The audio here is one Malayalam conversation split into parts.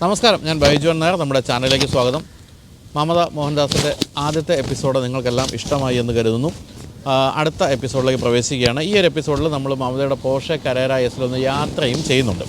നമസ്കാരം, ഞാൻ ബൈജു നായർ. നമ്മുടെ ചാനലിലേക്ക് സ്വാഗതം. മമത മോഹൻദാസിൻ്റെ ആദ്യത്തെ എപ്പിസോഡ് നിങ്ങൾക്കെല്ലാം ഇഷ്ടമായി എന്ന് കരുതുന്നു. അടുത്ത എപ്പിസോഡിലേക്ക് പ്രവേശിക്കുകയാണ്. ഈ ഒരു എപ്പിസോഡിൽ നമ്മൾ മമതയുടെ പോർഷെ കരേര എസിലൊന്ന് യാത്രയും ചെയ്യുന്നുണ്ട്.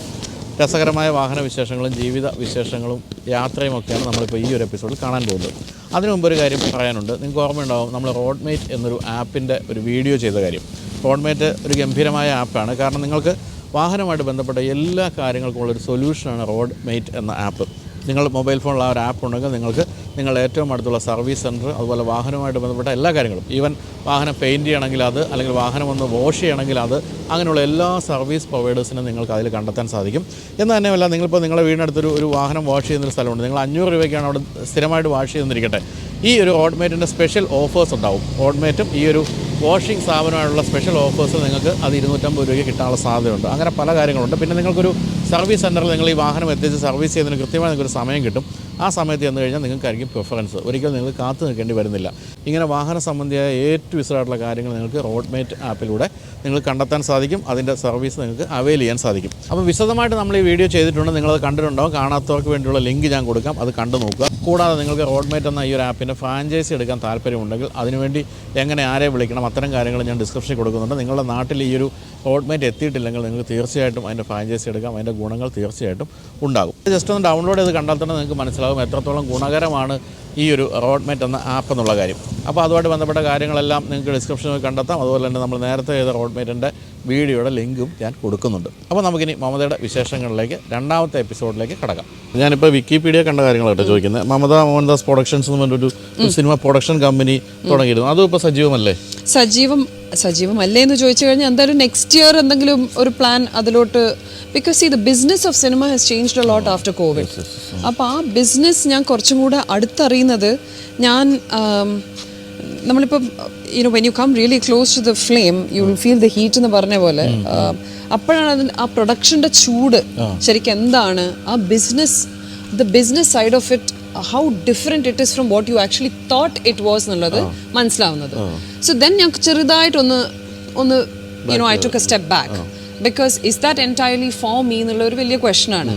രസകരമായ വാഹന വിശേഷങ്ങളും ജീവിത വിശേഷങ്ങളും യാത്രയും ഒക്കെയാണ് നമ്മളിപ്പോൾ ഈ ഒരു എപ്പിസോഡിൽ കാണാൻ പോകുന്നത്. അതിനു മുമ്പ് ഒരു കാര്യം പറയാനുണ്ട്. നിങ്ങൾക്ക് ഓർമ്മയുണ്ടാവും, നമ്മൾ RoadMate എന്നൊരു ആപ്പിൻ്റെ ഒരു വീഡിയോ ചെയ്ത കാര്യം. RoadMate ഒരു ഗംഭീരമായ ആപ്പാണ്. കാരണം നിങ്ങൾക്ക് വാഹനമായിട്ട് ബന്ധപ്പെട്ട എല്ലാ കാര്യങ്ങൾക്കുമുള്ളൊരു സൊല്യൂഷനാണ് RoadMate എന്ന ആപ്പ്. നിങ്ങൾ മൊബൈൽ ഫോണിൽ ആ ഒരു ആപ്പ് ഉണ്ടെങ്കിൽ നിങ്ങൾക്ക് നിങ്ങളുടെ ഏറ്റവും അടുത്തുള്ള സർവീസ് സെൻറ്റർ, അതുപോലെ വാഹനവുമായിട്ട് ബന്ധപ്പെട്ട എല്ലാ കാര്യങ്ങളും, ഈവൻ വാഹനം പെയിൻറ്റ് ചെയ്യണമെങ്കിൽ അത്, അല്ലെങ്കിൽ വാഹനം ഒന്ന് വാഷ് ചെയ്യണമെങ്കിൽ അത്, അങ്ങനെയുള്ള എല്ലാ സർവീസ് പ്രൊവൈഡേഴ്സിനും നിങ്ങൾക്ക് അതിൽ കണ്ടെത്താൻ സാധിക്കും. എന്ന് തന്നെയല്ല, നിങ്ങളിപ്പോൾ നിങ്ങളുടെ വീടിനടുത്തൊരു വാഹനം വാഷ് ചെയ്യുന്നൊരു സ്ഥലമുണ്ട്. നിങ്ങൾ 500 രൂപയ്ക്കാണ് അവിടെ സ്ഥിരമായിട്ട് വാഷ് ചെയ്യുന്നിരിക്കട്ടെ, ഈ ഒരു RoadMateൻ്റെ സ്പെഷ്യൽ ഓഫേഴ്സ് ഉണ്ടാവും. RoadMateും ഈ ഒരു വാഷിംഗ് സ്ഥാപനമായിട്ടുള്ള സ്പെഷ്യൽ ഓഫേഴ്സ് നിങ്ങൾക്ക് അത് 250 രൂപയ്ക്ക് കിട്ടാനുള്ള സാധ്യതയുണ്ട്. അങ്ങനെ പല കാര്യങ്ങളുണ്ട്. പിന്നെ നിങ്ങൾക്കൊരു സർവീസ് സെൻറ്ററിൽ നിങ്ങൾ ഈ വാഹനം എത്തിച്ച് സർവീസ് ചെയ്യുന്നതിന് കൃത്യമായി നിങ്ങൾക്കൊരു സമയം കിട്ടും. ആ സമയത്ത് ചെന്ന് കഴിഞ്ഞാൽ നിങ്ങൾക്കായിരിക്കും പ്രിഫറൻസ്. ഒരിക്കലും നിങ്ങൾ കാത്തു നിൽക്കേണ്ടി വരുന്നില്ല. ഇങ്ങനെ വാഹന സംബന്ധിയായ ഏറ്റവും വിശദമായിട്ടുള്ള കാര്യങ്ങൾ നിങ്ങൾക്ക് RoadMate ആപ്പിലൂടെ നിങ്ങൾ കണ്ടെത്താൻ സാധിക്കും. അതിൻ്റെ സർവീസ് നിങ്ങൾക്ക് അവൈൽ ചെയ്യാൻ സാധിക്കും. അപ്പോൾ വിശദമായിട്ട് നമ്മൾ ഈ വീഡിയോ ചെയ്തിട്ടുണ്ട്. നിങ്ങളത് കണ്ടിട്ടുണ്ടാവും. കാണാത്തവർക്ക് വേണ്ടിയുള്ള ലിങ്ക് ഞാൻ കൊടുക്കാം, അത് കണ്ടു നോക്കുക. കൂടാതെ നിങ്ങൾക്ക് RoadMate എന്ന ഈ ഒരു ആപ്പിൻ്റെ ഫ്രാഞ്ചൈസി എടുക്കാൻ താല്പര്യമുണ്ടെങ്കിൽ അതിനുവേണ്ടി എങ്ങനെ ആരെ വിളിക്കണം, അത്തരം കാര്യങ്ങൾ ഞാൻ ഡിസ്ക്രിപ്ഷനിൽ കൊടുക്കുന്നുണ്ട്. നിങ്ങളുടെ നാട്ടിൽ ഈ ഒരു RoadMate എത്തിയിട്ടില്ലെങ്കിൽ നിങ്ങൾക്ക് തീർച്ചയായിട്ടും അതിൻ്റെ ഫ്രാഞ്ചൈസി എടുക്കാം. അതിൻ്റെ ഗുണങ്ങൾ തീർച്ചയായിട്ടും ഉണ്ടാകും. ജസ്റ്റ് ഒന്ന് ഡൗൺലോഡ് ചെയ്ത് കണ്ടാൽ തന്നെ നിങ്ങൾക്ക് മനസ്സിലാകും എത്രത്തോളം ഗുണകരമാണ് ഈ ഒരു RoadMate എന്ന ആപ്പ് എന്നുള്ള കാര്യം. അപ്പോൾ അതുമായിട്ട് ബന്ധപ്പെട്ട കാര്യങ്ങളെല്ലാം നിങ്ങൾക്ക് ഡിസ്ക്രിപ്ഷനിൽ കണ്ടെത്താം. അതുപോലെ തന്നെ നമ്മൾ നേരത്തെ ചെയ്ത RoadMateൻ്റെ വീഡിയോയുടെ ലിങ്കും ഞാൻ കൊടുക്കുന്നുണ്ട്. അപ്പോൾ നമുക്കിനി മമതയുടെ വിശേഷങ്ങളിലേക്ക് രണ്ടാമത്തെ എപ്പിസോഡിലേക്ക് കടക്കാം. ഞാനിപ്പോൾ വിക്കിപീഡിയ കണ്ട കാര്യങ്ങളായിട്ട് ചോദിക്കുന്നത്. മമത മോഹൻദാസ് പ്രൊഡക്ഷൻസ് എന്ന് പറഞ്ഞൊരു സിനിമ പ്രൊഡക്ഷൻ കമ്പനി തുടങ്ങിയിരുന്നു. അതും ഇപ്പോൾ സജീവമല്ലേ? സജീവമല്ലേ എന്ന് ചോദിച്ചു കഴിഞ്ഞാൽ എന്തായാലും നെക്സ്റ്റ് ഇയർ എന്തെങ്കിലും ഒരു പ്ലാൻ അതിലോട്ട്, because the business of cinema has changed a lot after Covid. അപ്പോൾ ആ ബിസിനസ് ഞാൻ കുറച്ചും കൂടെ അടുത്തറിയുന്നത്, ഞാൻ നമ്മളിപ്പം when you come really close to the flame you will feel the heat എന്ന് പറഞ്ഞ പോലെ, അപ്പോഴാണ് അതിന് ആ പ്രൊഡക്ഷൻ്റെ ചൂട് ശരിക്കും എന്താണ്, ആ the business side of it, how different it is from what you actually thought it was എന്നുള്ളത് മനസ്സിലാവുന്നത്. So then ഞാൻ ചെറുതായിട്ടൊന്ന് I took a step back because is that entirely for me എന്നുള്ള ഒരു വലിയ question ആണ്.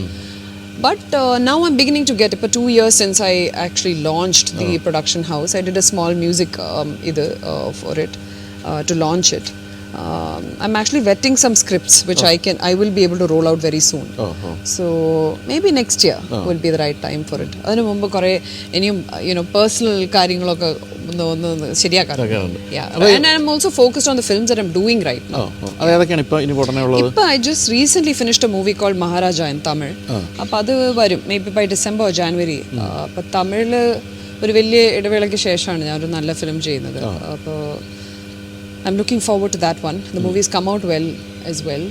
But now I'm beginning to get, for 2 years since I actually launched the production house, I did a small music for it to launch it. I'm actually vetting some scripts which I will be able to roll out very soon. So maybe next year will be the right time for it. അതിനു മുമ്പ് കുറേ ഇനിയും പേഴ്സണൽ കാര്യങ്ങളൊക്കെ ഒന്ന് ശരിയാക്കാറുണ്ട്. And I'm also focused on the films that I'm doing right now. ഇപ്പൊ I just recently finished a movie called Maharaja in Tamil. അപ്പോൾ അത് വരും maybe by December or January. അപ്പോൾ തമിഴില് ഒരു വലിയ ഇടവേളയ്ക്ക് ശേഷമാണ് ഞാൻ ഒരു നല്ല ഫിലിം ചെയ്യുന്നത്. അപ്പോൾ I'm looking forward to that one. The movies come out well as well.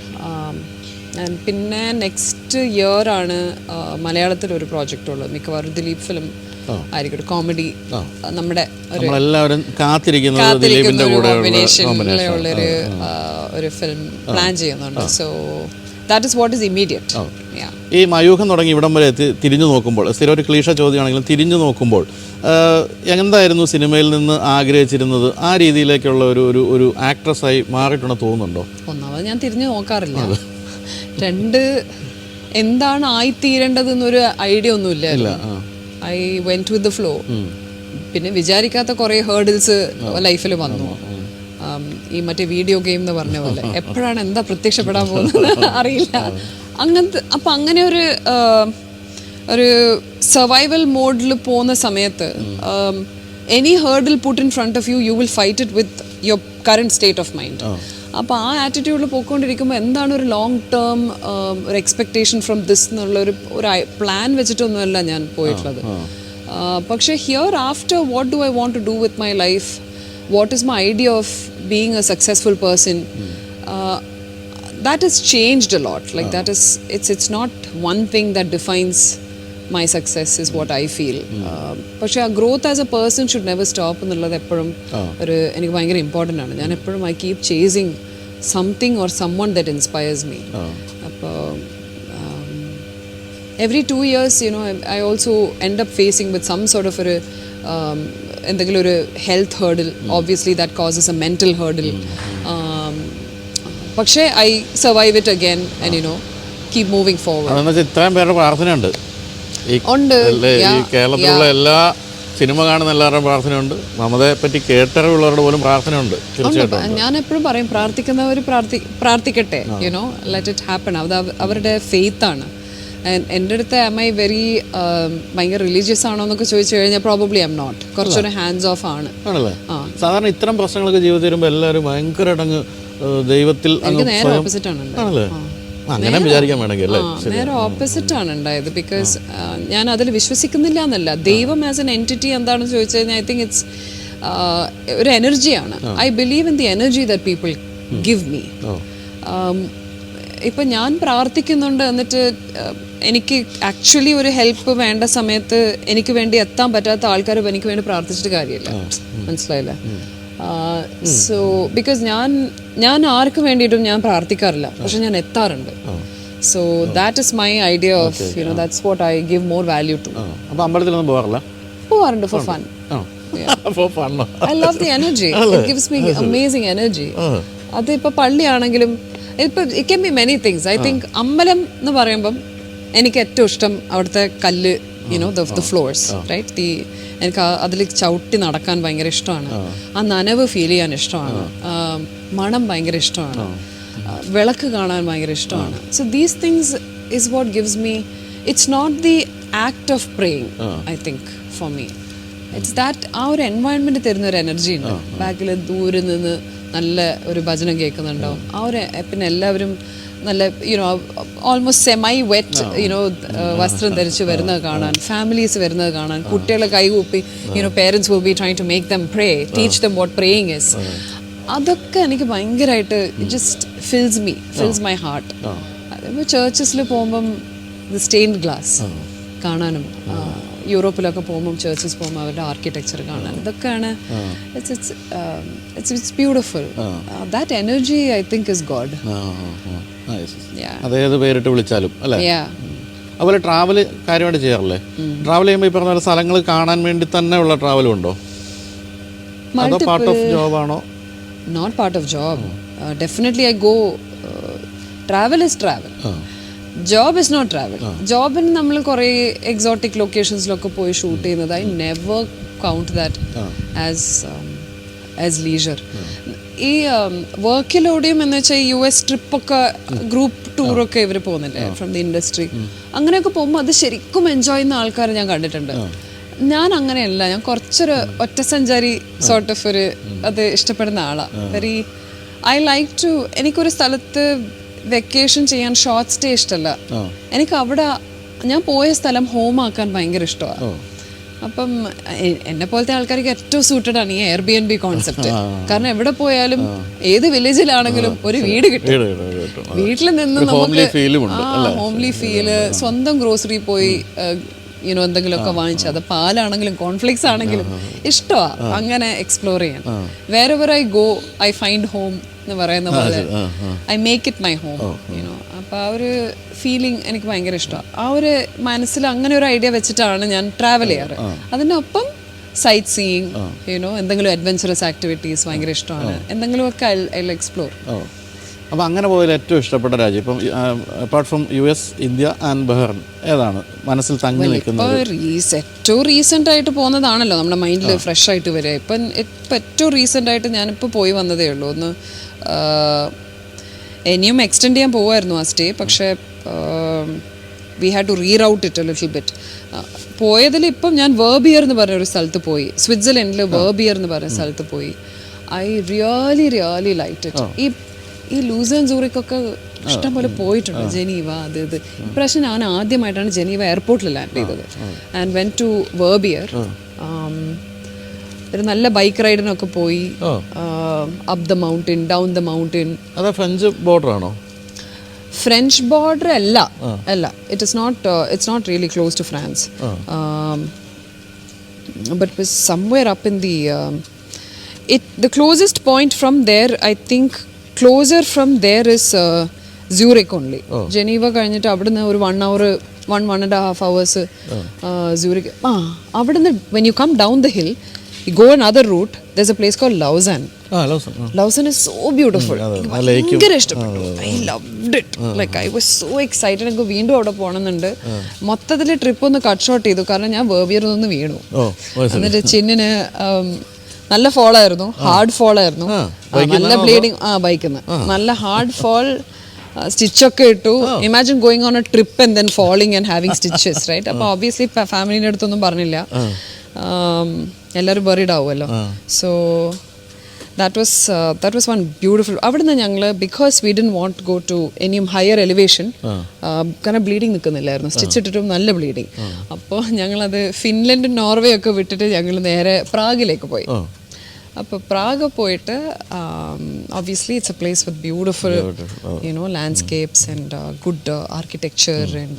And പിന്നെ നെക്സ്റ്റ് ഇയർ ആണ് മലയാളത്തിൽ ഒരു പ്രോജക്റ്റ് ഉള്ളത്. മിക്കവാറും ദിലീപ് ഫിലിം ആയിരിക്കും, കോമഡി. നമ്മുടെ ഒരു ഫിലിം പ്ലാൻ ചെയ്യുന്നുണ്ട്. So that is what is immediate. ഈ മയൂഖം തുടങ്ങി ഇവിടം വരെ തിരിഞ്ഞു നോക്കുമ്പോൾ, സ്ഥിരം ഒരു ക്ലീഷ ചോദ്യമാണെങ്കിലും തിരിഞ്ഞു നോക്കുമ്പോൾ എന്തായിരുന്നു സിനിമയിൽ നിന്ന് ആഗ്രഹിച്ചിരുന്നത്? ആ രീതിയിലേക്കുള്ള ഒരു ആക്ട്രസ്സായി മാറിയിട്ടുണ്ടെന്ന് തോന്നുന്നുണ്ടോ? ഒന്നാമത് ഞാൻ തിരിഞ്ഞു നോക്കാറില്ല. രണ്ട്, എന്താണ് ആയിത്തീരേണ്ടതെന്നൊരു ഐഡിയ ഒന്നുമില്ല. I went with the flow. പിന്നെ വിചാരിക്കാത്ത കുറേ ഹേർഡിൽസ് ലൈഫിൽ വന്നു. ഈ മറ്റേ വീഡിയോ ഗെയിം എന്ന് പറഞ്ഞ പോലെ എപ്പോഴാണ് എന്താ പ്രത്യക്ഷപ്പെടാൻ പോകുന്നത് അറിയില്ല. അങ്ങനത്തെ അപ്പം അങ്ങനെ ഒരു സർവൈവൽ മോഡിൽ പോകുന്ന സമയത്ത് any hurdle put in front of you will fight it with your current state of mind. അപ്പോൾ ആ ആറ്റിറ്റ്യൂഡിൽ പോയിക്കൊണ്ടിരിക്കുമ്പോൾ എന്താണ് ഒരു ലോങ് ടേം ഒരു എക്സ്പെക്ടേഷൻ ഫ്രം ദിസ് എന്നുള്ള ഒരു പ്ലാൻ വെച്ചിട്ടൊന്നുമല്ല ഞാൻ പോയിട്ടുള്ളത്. പക്ഷേ hereafter what do I want to do with my life, what is my idea of being a successful person, that has changed a lot. Like that is, it's not one thing that defines my success is what I feel. പക്ഷേ ആ growth as A person should never stop എന്നുള്ളത് എപ്പോഴും എനിക്ക് ഭയങ്കര ഇമ്പോർട്ടൻ്റ് ആണ്. ഞാൻ എപ്പോഴും I keep chasing something or someone that inspires me. അപ്പോൾ every 2 years I also end up facing with some sort of a എന്തെങ്കിലും ഒരു health hurdle. Obviously that causes a mental hurdle. പക്ഷേ I survive it again and keep moving forward. ഇത്രയും പേരുടെ പ്രാർത്ഥനയുണ്ട്. ഉണ്ട്. ഈ കേരളത്തിലുള്ള എല്ലാ സിനിമ കാണുന്ന എല്ലാവരുടെയും പ്രാർത്ഥനയുണ്ട്, മമതയെ പറ്റി കേട്ടറിവുള്ളവരുടെ പോലും പ്രാർത്ഥനയുണ്ട്. തീർച്ചയായിട്ടും ഞാൻ എപ്പോഴും പറയും, പ്രാർത്ഥിക്കുന്നവർ പ്രാർത്ഥിക്കട്ടെ, യുനോ, ലെറ്റ് ഇറ്റ് ഹാപ്പൻ. അത് അവരുടെ ഫെയ്ത്ത് ആണ്. എൻ്റെ അടുത്ത് am I very ഭയങ്കര റിലീജിയസ് ആണോ എന്നൊക്കെ ചോദിച്ചു കഴിഞ്ഞാൽ പ്രോബബ്ലി ഐ എം നോട്ട്. കുറച്ചൊരു ഹാൻഡ്സ് ഓഫ് ആണ്. ആണല്ലേ? സാധാരണ ഇത്തരം പ്രശ്നങ്ങളൊക്കെ ജീവിതത്തിൽ വരുമ്പോൾ എല്ലാവരും ഭയങ്കരമായിട്ട് അങ്ങ് ദൈവത്തിൽ നേരെ ഓപ്പോസിറ്റ് ആണ്. ആണല്ലേ? അങ്ങനെ വിചാരിക്കാൻ വേണമെങ്കിൽ അല്ലേ? നേരെ ഓപ്പോസിറ്റ് ആണ് ഉണ്ടായത്. ബിക്കോസ് ഞാൻ അതിൽ വിശ്വസിക്കുന്നില്ല എന്നല്ല, ദൈവം ആസ് എൻ എൻറ്റിറ്റി എന്താണെന്ന് ചോദിച്ചു കഴിഞ്ഞാൽ ഐ തിങ്ക് ഇറ്റ്സ് ഒരു എനർജിയാണ്. I believe in the energy that people give me. ഇപ്പം ഞാൻ പ്രാർത്ഥിക്കുന്നുണ്ട്, എന്നിട്ട് എനിക്ക് ആക്ച്വലി ഒരു ഹെൽപ്പ് വേണ്ട സമയത്ത് എനിക്ക് വേണ്ടി എത്താൻ പറ്റാത്ത ആൾക്കാർ എനിക്ക് വേണ്ടി പ്രാർത്ഥിച്ചിട്ട് കാര്യമില്ല. മനസ്സിലായില്ലേ? സോ ബിക്കോസ് ഞാൻ ആർക്ക് വേണ്ടിയിട്ടും ഞാൻ പ്രാർത്ഥിക്കാറില്ല, പക്ഷെ ഞാൻ എത്താറുണ്ട്. So that is my idea of you know that's what I give more value to. അപ്പോൾ അമ്പലത്തിലൊന്നും പോവാറുണ്ട് for fun. I love the energy. It gives me amazing energy. അതിപ്പോൾ പള്ളിയാണെങ്കിലും ഇപ്പം it can be many things. I think അമ്പലം എന്ന് പറയുമ്പം എനിക്ക് ഏറ്റവും ഇഷ്ടം അവിടുത്തെ കല്ല്, യുനോ ദ ഫ്ലോർസ്, റൈറ്റ്? എനിക്ക് അതിൽ ചവിട്ടി നടക്കാൻ ഭയങ്കര ഇഷ്ടമാണ്. ആ നനവ് ഫീൽ ചെയ്യാൻ ഇഷ്ടമാണ്. മണം ഭയങ്കര ഇഷ്ടമാണ്. വിളക്ക് കാണാൻ ഭയങ്കര ഇഷ്ടമാണ്. So these things is what gives me. It's not the act of praying, I think for me. It's that ആ ഒരു എൻവയൺമെൻറ്റ് തരുന്ന ഒരു എനർജി ഉണ്ട്. ബാക്കിൽ ദൂരെ നിന്ന് നല്ല ഒരു ഭജനം കേൾക്കുന്നുണ്ടാവും. ആ ഒരു പിന്നെ എല്ലാവരും നല്ല you know almost semi wet you know വസ്ത്രം ധരിച്ച് വരുന്നത് കാണാൻ, ഫാമിലീസ് വരുന്നത് കാണാൻ, കുട്ടികളെ കൈകൂപ്പി you know parents will be trying to make them pray, teach them what praying is. അതൊക്കെ എനിക്ക് ഭയങ്കരമായിട്ട് ജസ്റ്റ് ഫിൽസ് മൈ ഹാർട്ട്. അതേപോലെ ചേർച്ചസിൽ പോകുമ്പം ദ സ്റ്റെയിൻഡ് ഗ്ലാസ് കാണാനും, യൂറോപ്പിലൊക്കെ പോകുമ്പം ചേർച്ചസ് പോകുമ്പോൾ അവരുടെ ആർക്കിടെക്ചർ കാണാൻ, ഇതൊക്കെയാണ് it's beautiful. That energy I think is God. അതേത് പേരിട്ട് വിളിച്ചാലും അല്ലേ? അതുപോലെ ട്രാവൽ കാര്യമായിട്ട് ചെയ്യാറില്ലേ? ട്രാവൽ ചെയ്യുമ്പോൾ ഈ പറഞ്ഞ സ്ഥലങ്ങൾ കാണാൻ വേണ്ടി തന്നെ ഉള്ള ട്രാവലും ഉണ്ടോ? അതോ പാർട്ട് ഓഫ് ജോബ് ആണോ? Not part of job. Definitely I go. Travel is travel. Job is not travel. ജോബിന് നമ്മൾ കുറേ എക്സോട്ടിക് ലൊക്കേഷൻസിലൊക്കെ പോയി ഷൂട്ട് ചെയ്യുന്നത്, I never count that as leisure. ഈ വർക്കിലൂടെയും എന്ന് വെച്ചാൽ US ട്രിപ്പൊക്കെ ഗ്രൂപ്പ് ടൂറൊക്കെ ഇവർ പോകുന്നില്ലേ ഫ്രം ദി ഇൻഡസ്ട്രി, അങ്ങനെയൊക്കെ പോകുമ്പോൾ അത് ശരിക്കും എൻജോയ് ചെയ്യുന്ന ആൾക്കാരെ ഞാൻ കണ്ടിട്ടുണ്ട്. ഞാൻ അങ്ങനെയല്ല. ഞാൻ കുറച്ചൊരു ഒറ്റസഞ്ചാരി സോർട്ട് ഓഫ് ഒരു അത് ഇഷ്ടപ്പെടുന്ന ആളാണ്. Very I like to. എനിക്കൊരു സ്ഥലത്ത് വെക്കേഷൻ ചെയ്യാൻ ഷോർട്ട് സ്റ്റേ ഇഷ്ടമല്ല. എനിക്ക് അവിടെ ഞാൻ പോയ സ്ഥലം ഹോം ആക്കാൻ ഭയങ്കര ഇഷ്ടമാണ്. അപ്പം എന്നെ പോലത്തെ ആൾക്കാർക്ക് ഏറ്റവും സൂട്ടഡ് ആണ് ഈ Airbnb കോൺസെപ്റ്റ്. കാരണം എവിടെ പോയാലും ഏത് വില്ലേജിലാണെങ്കിലും ഒരു വീട് കിട്ടും. വീട്ടിൽ നിന്ന് നമുക്ക് ഹോംലി ഫീല്, സ്വന്തം ഗ്രോസറി പോയി യുനോ എന്തെങ്കിലുമൊക്കെ വാങ്ങിച്ചു, അത് പാലാണെങ്കിലും കോൺഫ്ലിക്സ് ആണെങ്കിലും ഇഷ്ടമാണ് അങ്ങനെ എക്സ്പ്ലോർ ചെയ്യാൻ. Wherever I go I find home എന്ന് പറയുന്ന പോലെ I make it my home, you know. അപ്പോൾ ആ ഒരു ഫീലിംഗ് എനിക്ക് ഭയങ്കര ഇഷ്ടമാണ്. ആ ഒരു മനസ്സിൽ അങ്ങനെ ഒരു ഐഡിയ വെച്ചിട്ടാണ് ഞാൻ ട്രാവൽ ചെയ്യാറ്. അതിനൊപ്പം സൈറ്റ് സീയിങ്, യുനോ, എന്തെങ്കിലും അഡ്വെഞ്ചറസ് ആക്ടിവിറ്റീസ് ഭയങ്കര ഇഷ്ടമാണ്. എന്തെങ്കിലുമൊക്കെ ഐ ലൈക്ക് എക്സ്പ്ലോർ. അപ്പോൾ അങ്ങനെ പോയാൽ ഏറ്റവും ഇഷ്ടപ്പെട്ട രാജ്യം ഇപ്പം apart from US, India and Bahrain ഏതാണ് മനസ്സിൽ തങ്ങി നിൽക്കുന്നത്? ഏറ്റവും റീസെൻ്റ് ആയിട്ട് പോകുന്നതാണല്ലോ നമ്മുടെ മൈൻഡിൽ ഫ്രഷ് ആയിട്ട് വരിക. ഇപ്പം ഏറ്റവും റീസെൻ്റ് ആയിട്ട് ഞാനിപ്പോൾ പോയി വന്നതേ ഉള്ളൂ. ഒന്ന് ഇനിയും എക്സ്റ്റെൻഡ് ചെയ്യാൻ പോകുമായിരുന്നു ആ സ്റ്റേ, പക്ഷേ we had to reroute it a little bit. പോയതിൽ ഇപ്പം ഞാൻ വേർബിയർ എന്ന് പറഞ്ഞ ഒരു സ്ഥലത്ത് പോയി, സ്വിറ്റ്സർലൻഡിൽ വേർബിയർ എന്ന് പറഞ്ഞ സ്ഥലത്ത് പോയി. I really like it. ഈ ലൂസേൺ സൂറിക്കൊക്കെ ഇഷ്ടം പോലെ പോയിട്ടുണ്ട്, ജനീവ അത് ഇത്. ഇപ്രാവശ്യം ഞാൻ ആദ്യമായിട്ടാണ് ജനീവ എയർപോർട്ടിൽ ലാൻഡ് ചെയ്തത് ആൻഡ് വെൻ ടു വേർബിയർ. ഒരു നല്ല ബൈക്ക് റൈഡിനൊക്കെ പോയി, up the mountain, down the mountain. അത് ഫ്രഞ്ച് ബോർഡർ ആണോ? ഫ്രഞ്ച് ബോർഡർ അല്ല. It's not really close to France, but was somewhere up in the the closest point from there, I think closer from there is Zurich only. Geneva കഴിഞ്ഞിട്ട് അവിടുന്ന് ഒരു 1.5 hours Zurich. അവിടുന്ന് when you come down the hill You go another route, there's a place called Lausanne. Lausanne is so beautiful. ഭയങ്കര ഇഷ്ടപ്പെട്ടു. I loved it. Like I was so excited. എനിക്ക് വീണ്ടും അവിടെ പോകണമെന്നുണ്ട്. മൊത്തത്തിൽ ട്രിപ്പ് ഒന്ന് കട്ട് ഷോട്ട് ചെയ്തു, കാരണം ഞാൻ വേർബിയറിൽ നിന്ന് വീണു. എന്നിട്ട് ചിന്നിന് നല്ല ഫോളായിരുന്നു, ഹാർഡ് ഫോളായിരുന്നു, നല്ല ബ്ലീഡിങ്. ബൈക്കിന്ന് നല്ല ഹാർഡ് ഫോൾ, സ്റ്റിച്ചൊക്കെ ഇട്ടു. Imagine going on a trip and then falling and having stitches, right? അപ്പോൾ ഒബ്വിയസ്ലി ഫാമിലിൻ്റെ അടുത്തൊന്നും പറഞ്ഞില്ല, എല്ലാവരും ബറീഡ് ആവുമല്ലോ. So that was one beautiful. അവിടുന്ന് ഞങ്ങൾ, because we didn't want to go to any higher elevation, കാരണം ബ്ലീഡിങ് നിൽക്കുന്നില്ലായിരുന്നു, സ്റ്റിച്ച് ഇട്ടിട്ടും നല്ല ബ്ലീഡിങ്. അപ്പോൾ ഞങ്ങളത് ഫിൻലൻഡ്, നോർവേ ഒക്കെ വിട്ടിട്ട് ഞങ്ങൾ നേരെ പ്രാഗിലേക്ക് പോയി. അപ്പോൾ പ്രാഗ് പോയിട്ട് obviously it's a place with beautiful landscapes and good architecture, and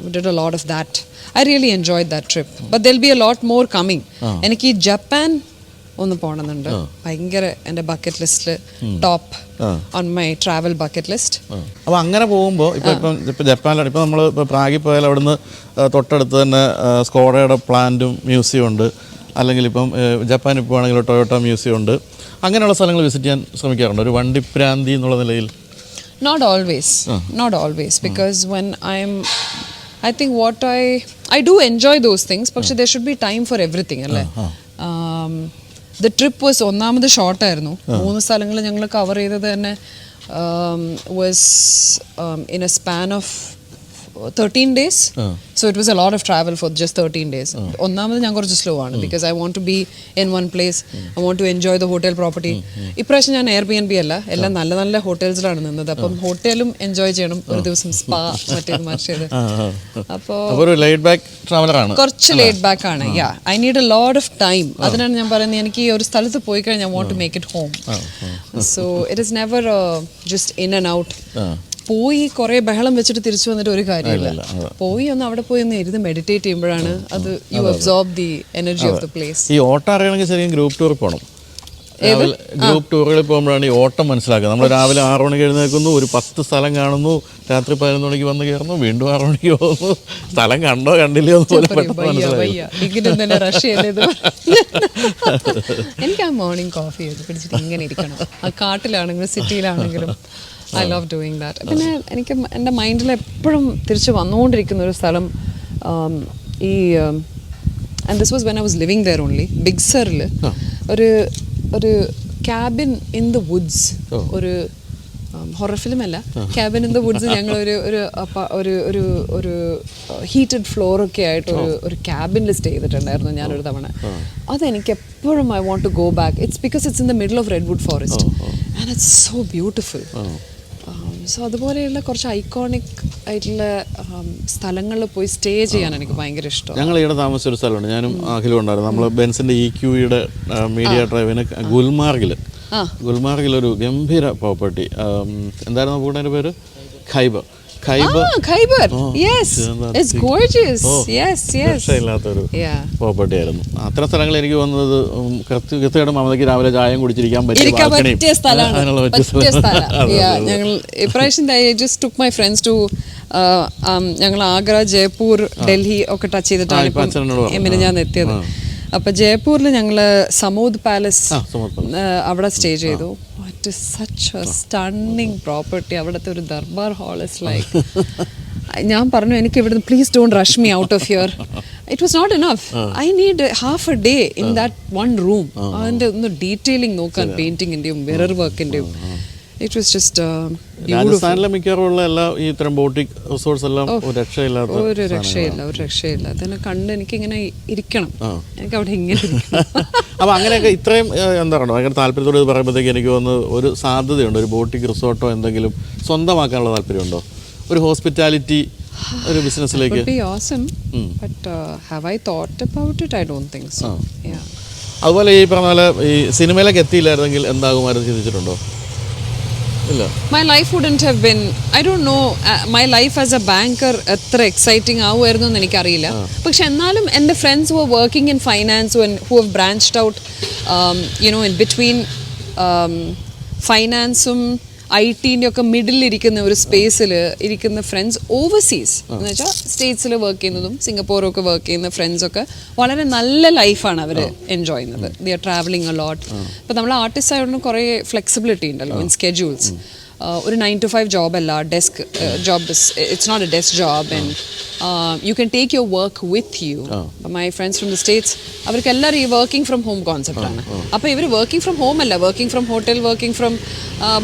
we did a lot of that. I really enjoyed that trip, but there'll be a lot more coming. എനിക്ക് ജപ്പാൻ ഒന്ന് പോകണമെന്നുണ്ട്, ഭയങ്കര എൻ്റെ ബക്കറ്റ് ലിസ്റ്റിൽ top on my travel bucket list. അപ്പോൾ അങ്ങനെ പോകുമ്പോൾ ഇപ്പോൾ ജപ്പാനിലാണ്, ഇപ്പോൾ നമ്മൾ ഇപ്പോൾ പ്രാഗിൽ പോയാൽ അവിടുന്ന് തൊട്ടടുത്ത് തന്നെ സ്കോഡയുടെ പ്ലാന്റും മ്യൂസിയം ഉണ്ട്, അല്ലെങ്കിൽ ഇപ്പം ജപ്പാനിൽ പോകുകയാണെങ്കിൽ ടൊയോട്ട മ്യൂസിയം ഉണ്ട്. അങ്ങനെയുള്ള സ്ഥലങ്ങൾ വിസിറ്റ് ചെയ്യാൻ ശ്രമിക്കാറുണ്ട് ഒരു വണ്ടിപ്രാന്തി എന്നുള്ള നിലയിൽ? Not always, because when I think what I do enjoy those things, but there should be time for everything, alle. The trip was ഒന്നാമത് ഷോർട്ട് ആയിരുന്നു. 3 സ്ഥലങ്ങൾ ഞങ്ങൾ കവർ ചെയ്തത് തന്നെ was in a span of 13 days. So it was a lot of travel for just 13 days. ഒന്നാമത് ഞാൻ കുറച്ച് സ്ലോ ആണ്, because I want to be in one place. I want to enjoy the hotel property. ഇപ്രാവശ്യം ഞാൻ Airbnb അല്ല, എല്ലാം നല്ല നല്ല ഹോട്ടൽസിലാണ് നിന്നത്. അപ്പം ഹോട്ടലും എൻജോയ് ചെയ്യണം, ഒരു ദിവസം സ്പാ മറ്റേത് മറിച്ചത്. അപ്പോൾ ലൈഡ് ബാക്ക് ട്രാവലറാണ്, കുറച്ച് ലേഡ് ബാക്ക് ആണ്. I need a lot of time. അതിനാണ് ഞാൻ പറയുന്നത്, എനിക്ക് ഈ ഒരു സ്ഥലത്ത് പോയി കഴിഞ്ഞാൽ I want to make it home. So it is never just in and out. പോയി കുറേ ബഹളം വെച്ചിട്ട് തിരിച്ചു വന്നിട്ട് ഒരു കാര്യമില്ല. പോയി ഒന്ന് അവിടെ പോയി ഒന്ന് ഇരുന്ന് മെഡിറ്റേറ്റ് ചെയ്യുമ്പോഴാണ് അത് you absorb the energy of the place. ഈ ഓട്ടം അറിയണമെങ്കിൽ ശരിക്കും ഗ്രൂപ്പ് ടൂർ പോകണം. ഗ്രൂപ്പ് ടൂറുകളിൽ പോകുമ്പോഴാണ് ഈ ഓട്ടം മനസ്സിലാക്കുക. നമ്മൾ രാവിലെ 6 മണിക്ക് എഴുന്നേൽക്കുന്നു, ഒരു 10 സ്ഥലം കാണുന്നു, രാത്രി 11 മണിക്ക് വന്ന് കയറുന്നു, വീണ്ടും 6 മണിക്ക് പോകുന്നു, സ്ഥലം കണ്ടോ കണ്ടില്ലയോ പോലെ എനിക്ക് ആ മോർണിംഗ് കോഫി പിടിച്ചിട്ട് ഇങ്ങനെ ഇരിക്കണം. ആ കാട്ടിലാണെങ്കിലും സിറ്റിയിലാണെങ്കിലും I love doing that. പിന്നെ എനിക്ക് എൻ്റെ മൈൻഡിൽ എപ്പോഴും തിരിച്ച് വന്നുകൊണ്ടിരിക്കുന്ന ഒരു സ്ഥലം ഈ and this was when I was living there only, Big Surl, ഒരു cabin in the woods, ഒരു ഹൊറർ ഫിലിം അല്ല, ക്യാബിൻ ഇൻ ദ വുഡ്സ്. ഞങ്ങൾ ഒരു ഹീറ്റഡ് ഫ്ലോറൊക്കെ ആയിട്ട് ഒരു ക്യാബിനിൽ സ്റ്റേ ചെയ്തിട്ടുണ്ടായിരുന്നു ഞാനൊരു തവണ. അതെനിക്ക് എപ്പോഴും I want to go back. It's because it's in the middle of redwood forest and it's so beautiful. So അതുപോലെയുള്ള കുറച്ച് ഐക്കോണിക് ആയിട്ടുള്ള സ്ഥലങ്ങളിൽ പോയി സ്റ്റേ ചെയ്യാൻ എനിക്ക് ഭയങ്കര ഇഷ്ടമാണ്. ഞങ്ങൾ ഇവിടെ താമസിച്ച ഒരു സ്ഥലമുണ്ട്, ഞാനും അഖിലും ഉണ്ടായിരുന്നു. നമ്മൾ ബെൻസിൻ്റെ EQയുടെ മീഡിയ ഡ്രൈവിന് ഗുൽമാർഗിലൊരു ഗംഭീര പ്രോപ്പർട്ടി, എന്തായിരുന്നു കൂടെ പേര്? Khyber. Yes, it's gorgeous. Yes. ഇല്ലാത്തൊരു പ്രോപ്പർട്ടി ആയിരുന്നു. അത്തരം സ്ഥലങ്ങൾ എനിക്ക് വന്നത് കൃത്യമായിട്ട് മമതയ്ക്ക് രാവിലെ ചായം കുടിച്ചിരിക്കാൻ പറ്റിയ സ്ഥലമാണ്. ഞങ്ങൾ ഇപ്രാവശ്യം I just took my friends to ഞങ്ങൾ ആഗ്ര, ജയ്പൂർ, ഡൽഹി ഒക്കെ ടച്ച് ചെയ്തിട്ടാണ് ഇപ്പം ഞാൻ എത്തിയത്. അപ്പോൾ ജയ്പൂരിൽ ഞങ്ങൾ സമൂദ് പാലസ് അവിടെ സ്റ്റേ ചെയ്തു. It is such a stunning property. അവിടുത്തെ ഒരു ദർബാർ ഹാൾ ഇസ് ലൈക്ക്, ഞാൻ പറഞ്ഞു എനിക്ക് ഇവിടുന്ന് please don't rush me out of here. It was not enough. I need half a day in that one room. അതിൻ്റെ ഒന്ന് ഡീറ്റെയിലിംഗ് നോക്കാൻ, പെയിന്റിങ്ങിൻ്റെയും മിറർ വർക്കിൻ്റെയും. It was just രാജസ്ഥാനിലെ മിക്കവാറുള്ള എല്ലാ ഈ ഇത്തരം ബോട്ടിക് റിസോർട്ട്സ് എല്ലാം ഒരു രക്ഷയില്ല. അതിനെ കണ്ട് എനിക്കിങ്ങനെ ഇരിക്കണം, എനിക്ക് അവിടെ ഇങ്ങനെ. അപ്പോൾ അങ്ങനെയൊക്കെ ഇത്രയും എന്താ പറയുക ഭയങ്കര താല്പര്യത്തോട് പറയുമ്പോഴത്തേക്ക് എനിക്ക് തോന്നുന്നു ഒരു സാധ്യതയുണ്ട്, ഒരു ബോട്ടിക് റിസോർട്ടോ എന്തെങ്കിലും സ്വന്തമാക്കാനുള്ള താല്പര്യമുണ്ടോ? ഒരു ഹോസ്പിറ്റാലിറ്റി ഒരു ബിസിനസ്സിലേക്ക്. അതുപോലെ ഈ പറഞ്ഞ പോലെ ഈ സിനിമയിലേക്ക് എത്തിയില്ലായിരുന്നെങ്കിൽ എന്താകുമായിരുന്നു ചിന്തിച്ചിട്ടുണ്ടോ? My life wouldn't have been, I don't know, my life as a banker അത്ര എക്സൈറ്റിംഗ് ആവുമായിരുന്നു എന്ന് എനിക്കറിയില്ല. പക്ഷെ എന്നാലും എൻ്റെ friends who are working in finance who have branched out in between ഫൈനാൻസും IT ഒക്കെ മിഡിലിരിക്കുന്ന ഒരു സ്പേസിൽ ഇരിക്കുന്ന ഫ്രണ്ട്സ് ഓവർസീസ് എന്ന് വെച്ചാൽ സ്റ്റേറ്റ്സിൽ വർക്ക് ചെയ്യുന്നതും സിംഗപ്പൂറൊക്കെ വർക്ക് ചെയ്യുന്ന ഫ്രണ്ട്സൊക്കെ വളരെ നല്ല ലൈഫാണ് അവർ എൻജോയ് ചെയ്യുന്നത്. ദി ആർ ട്രാവലിംഗ് അ ലോട്ട്. ഇപ്പം നമ്മൾ ആർട്ടിസ്റ്റ് ആയതുകൊണ്ട് കുറേ ഫ്ലെക്സിബിലിറ്റി ഉണ്ടല്ലോ ഇൻ സ്കെഡ്യൂൾസ്. ഒരു 9 to 5 ജോബല്ല, desk job. It's not a desk job and you can take your work with you. My friends from the States, അവർക്ക് എല്ലാവരും ഈ വർക്കിംഗ് ഫ്രം ഹോം കോൺസെപ്റ്റാണ്. അപ്പോൾ ഇവർ വർക്കിംഗ് ഫ്രം ഹോം അല്ല, working from hotel, working from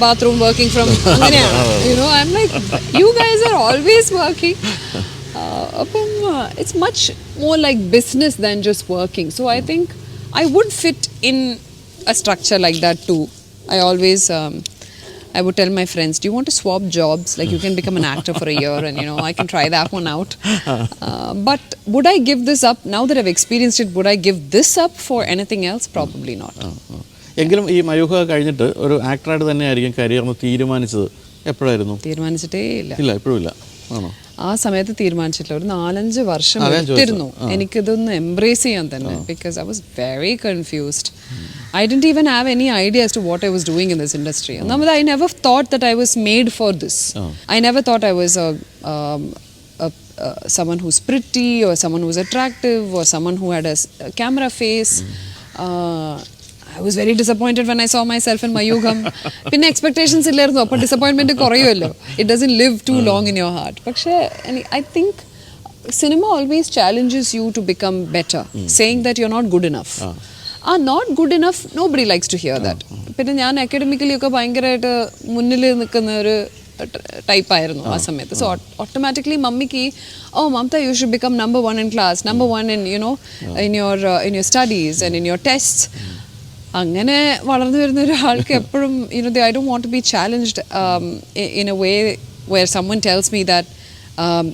bathroom, working from അങ്ങനെയാണ്. I'm like you guys are always working. അപ്പം it's much more like business than just working. So I think I would fit in a structure like that too. I would tell my friends, do you want to swap jobs? Like you can become an actor for a year and I can try that one out. But would I give this up? Now that I've experienced it, would I give this up for anything else? Probably not. എങ്കിലും ഈ മയൂഖ കഴിഞ്ഞിട്ട് ഒരു ആക്ടറായിട്ട് തന്നെയായിരിക്കും കരിയറിന് തീരുമാനിച്ചത്. എപ്പോഴായിരുന്നു? തീരുമാനിച്ചിട്ടേ ഇല്ല. ഇല്ല, ഇപ്പോഴും ഇല്ല. ആണോ? ആ സമയത്ത് തീരുമാനിച്ചിട്ടില്ല. ഒരു 4-5 വർഷം എടുത്തിരുന്നു എനിക്കിതൊന്ന് എംബ്രേസ് ചെയ്യാൻ തന്നെ. Because I was very confused. I didn't even have any idea as to what I was doing in this industry. I never thought that I was made for this. I never thought I was someone who's pretty or someone who's attractive or someone who had a camera face. I was very disappointed when I saw myself in Mayugham. Pinne expectations illarunnu, appo disappointment korayuvallo. It doesn't live too long in your heart. Pakshe I think cinema always challenges you to become better, saying that you're not good enough. Not good enough, nobody likes to hear that. പിന്നെ ഞാൻ അക്കാഡമിക്കലി ഒക്കെ ഭയങ്കരമായിട്ട് മുന്നിൽ നിൽക്കുന്ന ഒരു ടൈപ്പ് ആയിരുന്നു ആ സമയത്ത്. സോ ഓട്ടോമാറ്റിക്കലി മമ്മിക്ക് Mamta, you should become number 1 in class, number 1 in in your studies and in your tests. അങ്ങനെ വളർന്നു വരുന്ന ഒരാൾക്ക് എപ്പോഴും I don't want to be challenged in a way where someone tells me that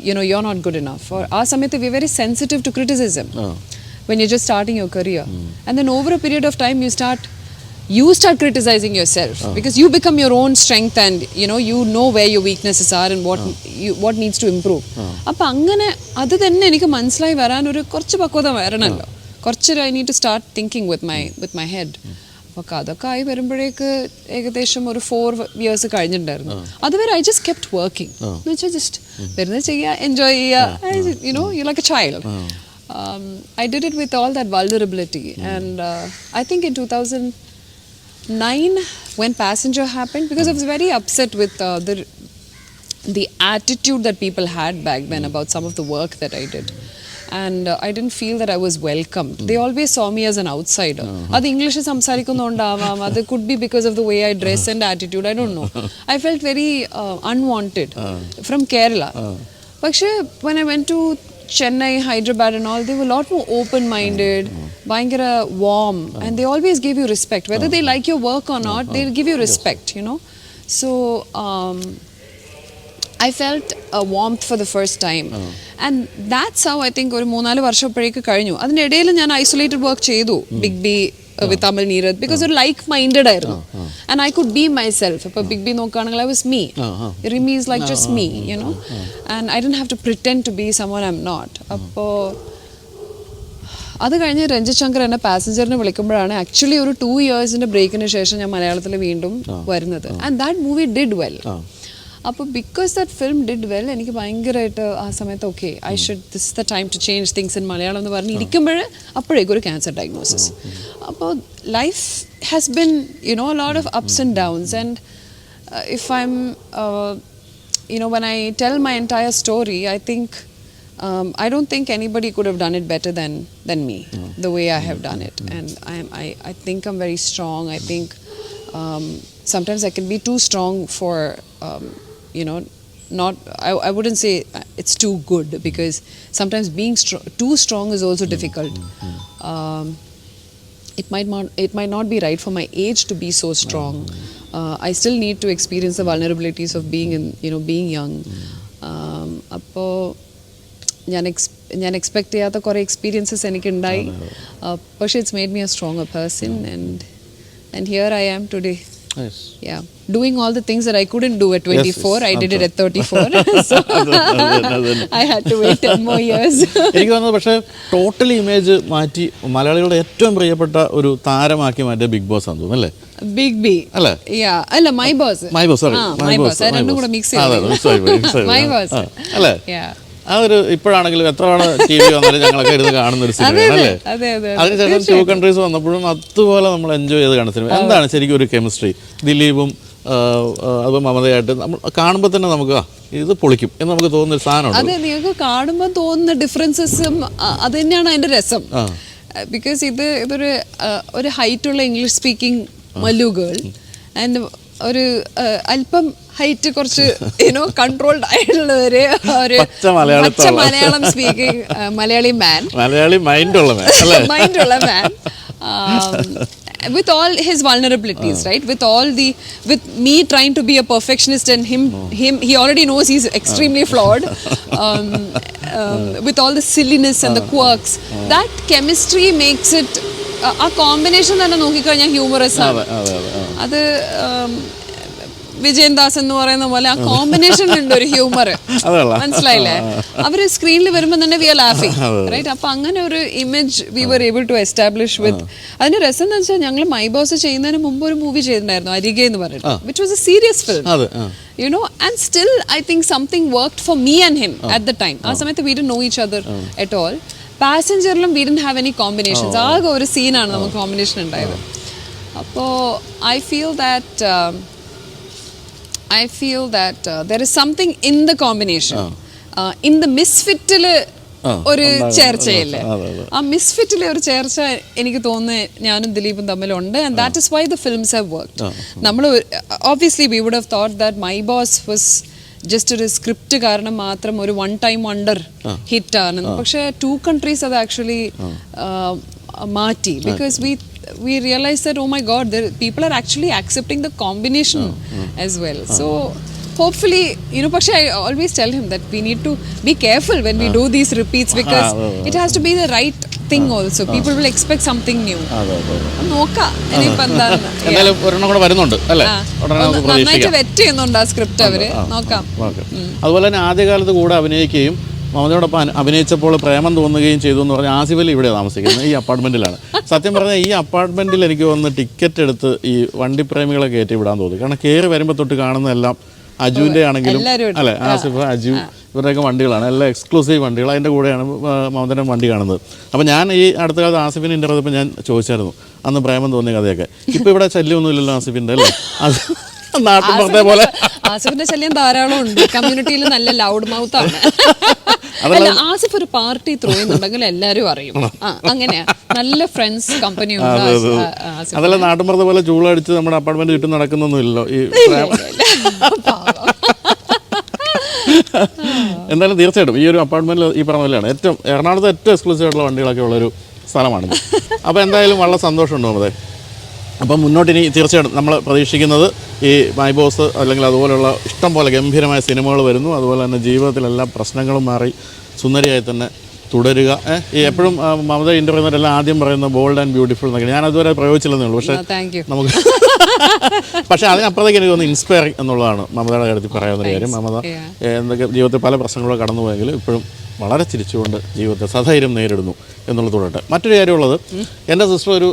you're not good enough. Or ആ സമയത്ത് we're very sensitive to criticism. When you're just starting your career, and then over a period of time you start criticizing yourself, because you become your own strength and you know where your weaknesses are and what needs to improve. appo angane adu thanne enikku manasilayi varan oru korchu pakkoda varanallo, korchu I need to start thinking with my head. അപ്പോൾ അതൊക്കെ ആയി വരുമ്പോഴേക്ക് ഏകദേശം ഒരു 4 years കഴിഞ്ഞിട്ടുണ്ടായിരുന്നു. അതുവരെ I just kept working. എന്ന് വെച്ചാൽ ജസ്റ്റ് വെറുതെ ചെയ്യുക, എൻജോയ് ചെയ്യുക, you like a child. I did it with all that vulnerability, and I think in 2009 when Passenger happened, because I was very upset with the attitude that people had back then about some of the work that I did, and I didn't feel that I was welcomed. They always saw me as an outsider. Adu English samsarikkunnondavam, adu could be because of the way I dress and attitude, I don't know. I felt very unwanted from Kerala. But when I went to Chennai, Hyderabad and all, they were a lot more open-minded, bhayangara warm, and they always give you respect. Whether they like your work or not, they'll give you respect, So I felt a warmth for the first time. And that's how I think ഒരു 3-4 വർഷപ്പോഴേക്ക് കഴിഞ്ഞു. അതിൻ്റെ ഇടയിൽ ഞാൻ ഐസൊലേറ്റഡ് വർക്ക് ചെയ്തു big B with Amal Neerad, because they're like-minded ആയിരുന്നു, and I could be myself. ഇപ്പോൾ ബിഗ് ബി നോക്കുകയാണെങ്കിൽ I was me. Rimi is like just me, and I didn't have to pretend to be someone I'm not. അപ്പോൾ അത് കഴിഞ്ഞ് രഞ്ജിത് ശങ്കർ എന്നെ പാസഞ്ചറിനെ വിളിക്കുമ്പോഴാണ് ആക്ച്വലി ഒരു 2 yearsന്റെ ബ്രേക്കിന് ശേഷം ഞാൻ മലയാളത്തിൽ വീണ്ടും വരുന്നത്. And that movie did well. അപ്പോൾ because that film did well, എനിക്ക് ഭയങ്കരമായിട്ട് ആ സമയത്ത് this is the time to change things in Malayalam എന്ന് പറഞ്ഞ് ഇരിക്കുമ്പോൾ അപ്പോഴേക്കും ഒരു ക്യാൻസർ ഡയഗ്നോസിസ്. അപ്പോൾ life has been a lot of ups and downs, and if I'm when I tell my entire story, I think I don't think anybody could have done it better than me, the way I have done it. And I think I'm very strong. I think sometimes I can be too strong for not I wouldn't say it's too good, because sometimes being too strong is also difficult. It might not be right for my age to be so strong. I still need to experience the vulnerabilities of being young. അപ്പോൾ ഞാൻ എക്സ്പെക്ട് ചെയ്യാത്ത കുറേ എക്സ്പീരിയൻസസ് എനിക്കുണ്ടായി. പക്ഷേ it's made me A stronger person, and here I am today. Yes. Yeah, doing all the things that I couldn't do at 24. Yes. I did it at 34. So I had to wait 10 more years. എനിക്ക് തോന്നുന്നത് പക്ഷേ ടോട്ടൽ ഇമേജ് മാറ്റി മലയാളികളുടെ ഏറ്റവും പ്രിയപ്പെട്ട ഒരു താരമാക്കി മാറ്റിയ ബിഗ് ബോസ് ആണെന്ന് തോന്നുന്നു, അല്ലേ? ബിഗ് ബി അല്ലേ? അല്ല മൈ ബോസ് രണ്ടും കൂടെ മിക്സ് അല്ലേ? അതൊരു ഇപ്പോഴാണെങ്കിലും എത്ര തവണ ടി വി വന്നാലും ഞങ്ങളൊക്കെ ഇരുന്ന് കാണുന്ന ഒരു സിനിമയാണ് അല്ലേ? അതിനുശേഷം 2 countries വന്നപ്പോഴും അതുപോലെ നമ്മൾ എൻജോയ് ചെയ്ത് കാണുന്ന സിനിമ. എന്താണ് ശരിക്കും ഒരു കെമിസ്ട്രി ദിലീപും അതുപോലെ മമതയായിട്ട് നമ്മൾ കാണുമ്പോൾ തന്നെ നമുക്ക് ഇത് പൊളിക്കും എന്ന് നമുക്ക് തോന്നുന്ന ഒരു സാധനമാണ്. അതെ, നിങ്ങൾക്ക് കാണുമ്പോൾ തോന്നുന്ന ഡിഫറൻസസും അത് തന്നെയാണ് അതിന്റെ രസം. ബിക്കോസ് ഇതൊരു ഹൈറ്റുള്ള English speaking mallu girl and ഒരു അല്പം ഹൈറ്റ് കുറച്ച് കൺട്രോൾഡ് ആയിട്ടുള്ള ഒരു പച്ച മലയാളം സ്പീക്കിംഗ് മലയാളി മൈൻഡുള്ള man with all his vulnerabilities, right? With me trying to be a perfectionist and him he already knows he's extremely flawed. With all the silliness and the quirks, that chemistry makes it a combination തന്നെ നോക്കിക്കഴിഞ്ഞാൽ ഹ്യൂമറസ് ആണ്. അത് വിജയൻ ദാസ് എന്ന് പറയുന്ന പോലെ ആ കോമ്പിനേഷൻ ഉണ്ട് ഒരു ഹ്യൂമർ, മനസ്സിലായില്ലേ? അവര് സ്ക്രീനിൽ വരുമ്പോൾ തന്നെ വി ആർ ലാഫിംഗ്, റൈറ്റ്? അപ്പൊ അങ്ങനെ ഒരു image we were able to establish with. അതിന്റെ രസം എന്ന് വെച്ചാൽ ഞങ്ങൾ മൈ ബോസ് ചെയ്യുന്നതിന് മുമ്പ് ഒരു മൂവി ചെയ്തിട്ടുണ്ടായിരുന്നു, അരികെ എന്ന് പറഞ്ഞിട്ട്, which was A serious film, and still I think something worked for me and him at the time. ആ സമയത്ത് we didn't know each other at all. പാസഞ്ചറിലും we didn't have any combinations. ആകെ ഒരു സീനാണ് നമുക്ക് കോമ്പിനേഷൻ ഉണ്ടായത്. അപ്പോൾ I feel that there is something in the combination. In the misfit-ൽ ഒരു ചേർച്ചയില്ലേ, ആ മിസ്ഫിറ്റിലെ ഒരു ചേർച്ച എനിക്ക് തോന്നുന്നത് ഞാനും ദിലീപും തമ്മിലുണ്ട്. And that is why the films have worked. നമ്മൾ obviously we would have thought that My Boss was just ഒരു സ്ക്രിപ്റ്റ് കാരണം മാത്രം ഒരു വൺ ടൈം വണ്ടർ ഹിറ്റ് ആണ്. പക്ഷെ 2 countries അത് ആക്ച്വലി മാറ്റി. Because we realized that, oh my god, people are actually accepting the combination as well. So hopefully, പക്ഷെ I always tell him that we need to be careful when we do these repeats, because it has to be the right thing also. People will expect something new. നോക്കാം ഇനിയിപ്പോൾ എന്താണെന്ന്. വരുന്നുണ്ട് അല്ലേ? നന്നായിട്ട് വെറ്റ് ചെയ്യുന്നുണ്ട് ആ സ്ക്രിപ്റ്റ് അവര്. നോക്കാം. അതുപോലെ തന്നെ ആദ്യകാലത്ത് കൂടെ അഭിനയിക്കുകയും മമതയോടൊപ്പം അഭിനയിച്ചപ്പോൾ പ്രേമം തോന്നുകയും ചെയ്തു എന്ന് പറഞ്ഞാൽ ആസിഫ് അലി ഇവിടെ താമസിക്കുന്നത് ഈ അപ്പാർട്ട്മെൻറ്റിലാണ്. സത്യം പറഞ്ഞാൽ ഈ അപ്പാർട്ട്മെൻറ്റിൽ എനിക്ക് തോന്നുന്നു ടിക്കറ്റ് എടുത്ത് ഈ വണ്ടിപ്രേമികളെ കയറ്റി വിടാൻ തോന്നി. കാരണം കയറി വരുമ്പോൾ തൊട്ട് കാണുന്നതെല്ലാം അജുവിൻ്റെ ആണെങ്കിലും അല്ലേ, ആസിഫ്, അജു ഇവരുടെയൊക്കെ വണ്ടികളാണ്, എല്ലാം എക്സ്ക്ലൂസീവ് വണ്ടികൾ. അതിൻ്റെ കൂടെയാണ് മമതയുടെ വണ്ടി കാണുന്നത്. അപ്പോൾ ഞാൻ ഈ അടുത്ത കാലത്ത് ആസിഫിനെ ഇൻ്റർവ്യൂ ചെയ്തപ്പോൾ ഞാൻ ചോദിച്ചായിരുന്നു അന്ന് പ്രേമം തോന്നിയ കഥയൊക്കെ. ഇപ്പോൾ ഇവിടെ ശല്യമൊന്നുമില്ലല്ലോ ആസിഫിൻ്റെ, അല്ലേ? അത് നാട്ടിൻപുറത്തെ പോലെ ആസിഫിന്റെ ശല്യം ധാരാളം ഉണ്ട്. കമ്മ്യൂണിറ്റിയിൽ നല്ല ലൗഡ് മൗത്ത് ആണ്. ആസിഫ് ഒരു പാർട്ടി ത്രൂ ചെയ്യുന്നുണ്ടെങ്കിൽ എല്ലാരും അറിയും. അങ്ങനെയാ, നല്ല ഫ്രണ്ട്സ് കമ്പനി ഉണ്ട്. അതല്ല നാട്ടിൻപുറത്തെ പോലെ ചൂളടിച്ച് നമ്മുടെ അപ്പാർട്ട്മെന്റ് ചുറ്റും നടക്കുന്നൊന്നുമില്ലല്ലോ ഈ. എന്തായാലും തീർച്ചയായിട്ടും ഈ ഒരു അപ്പാർട്ട്മെന്റിൽ ഈ പറഞ്ഞ പോലെയാണ് ഏറ്റവും എറണാകുളത്ത് ഏറ്റവും എക്സ്ക്ലൂസീവ് ആയിട്ടുള്ള വണ്ടികളൊക്കെ ഉള്ളൊരു സ്ഥലമാണിത്. അപ്പോൾ എന്തായാലും വളരെ സന്തോഷമുണ്ട് നമ്മളെ. അപ്പം മുന്നോട്ടിനി തീർച്ചയായിട്ടും നമ്മൾ പ്രതീക്ഷിക്കുന്നത് ഈ മൈ ബോസ് അല്ലെങ്കിൽ അതുപോലെയുള്ള ഇഷ്ടം പോലെ ഗംഭീരമായ സിനിമകൾ വരുന്നു. അതുപോലെ തന്നെ ജീവിതത്തിലെല്ലാ പ്രശ്നങ്ങളും മാറി സുന്ദരിയായി തന്നെ തുടരുക. ഈ എപ്പോഴും മമത ഇൻ്റർവ്യൂവരെല്ലാം ആദ്യം പറയുന്ന ബോൾഡ് ആൻഡ് ബ്യൂട്ടിഫുൾ എന്നൊക്കെ. ഞാൻ അതുവരെ പ്രയോഗിച്ചില്ലെന്നേ ഉള്ളൂ. നമുക്ക് പക്ഷേ അതിനപ്പുറത്തേക്ക് എനിക്ക് തോന്നുന്നു ഇൻസ്പയറിംഗ് എന്നുള്ളതാണ് മമതയുടെ കാര്യത്തിൽ പറയാവുന്ന കാര്യം. മമത എന്തൊക്കെ ജീവിതത്തിൽ പല പ്രശ്നങ്ങളും കടന്നു പോയെങ്കിലും ഇപ്പോഴും വളരെ ചിരിച്ചുകൊണ്ട് ജീവിതത്തെ സധൈര്യം നേരിടുന്നു എന്നുള്ളത് തുടരട്ടെ. മറ്റൊരു കാര്യമുള്ളത്, എൻ്റെ സിസ്റ്റർ ഒരു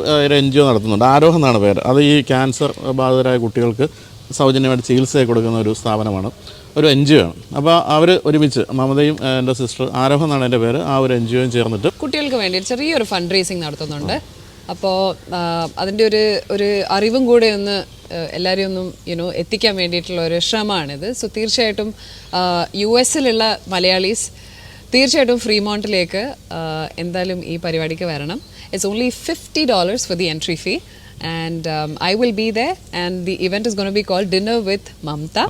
NGO നടത്തുന്നുണ്ട്, ആരോഹം എന്നാണ് പേര്. അത് ഈ ക്യാൻസർ ബാധിതരായ കുട്ടികൾക്ക് സൗജന്യമായിട്ട് ചികിത്സയൊക്കെ കൊടുക്കുന്ന ഒരു സ്ഥാപനമാണ്, ഒരു NGO ആണ്. അപ്പോൾ അവർ ഒരുമിച്ച് മമതയും എൻ്റെ സിസ്റ്റർ, ആരോഹം എന്നാണ് എൻ്റെ പേര്, ആ ഒരു NGOയും ചേർന്നിട്ട് കുട്ടികൾക്ക് വേണ്ടി ചെറിയൊരു ഫണ്ട് റേസിങ് നടത്തുന്നുണ്ട്. അപ്പോൾ അതിൻ്റെ ഒരു അറിവും കൂടെ ഒന്ന് എല്ലാവരെയും ഒന്നും എത്തിക്കാൻ വേണ്ടിയിട്ടുള്ള ഒരു ശ്രമമാണിത്. സോ തീർച്ചയായിട്ടും US-ലുള്ള മലയാളീസ് തീർച്ചയായിട്ടും ഫ്രീമോണ്ടിലേക്ക് എന്തായാലും ഈ പരിപാടിക്ക് വരണം. It's only $50 for the entry fee and I will be there and the event is going to be called Dinner with Mamta.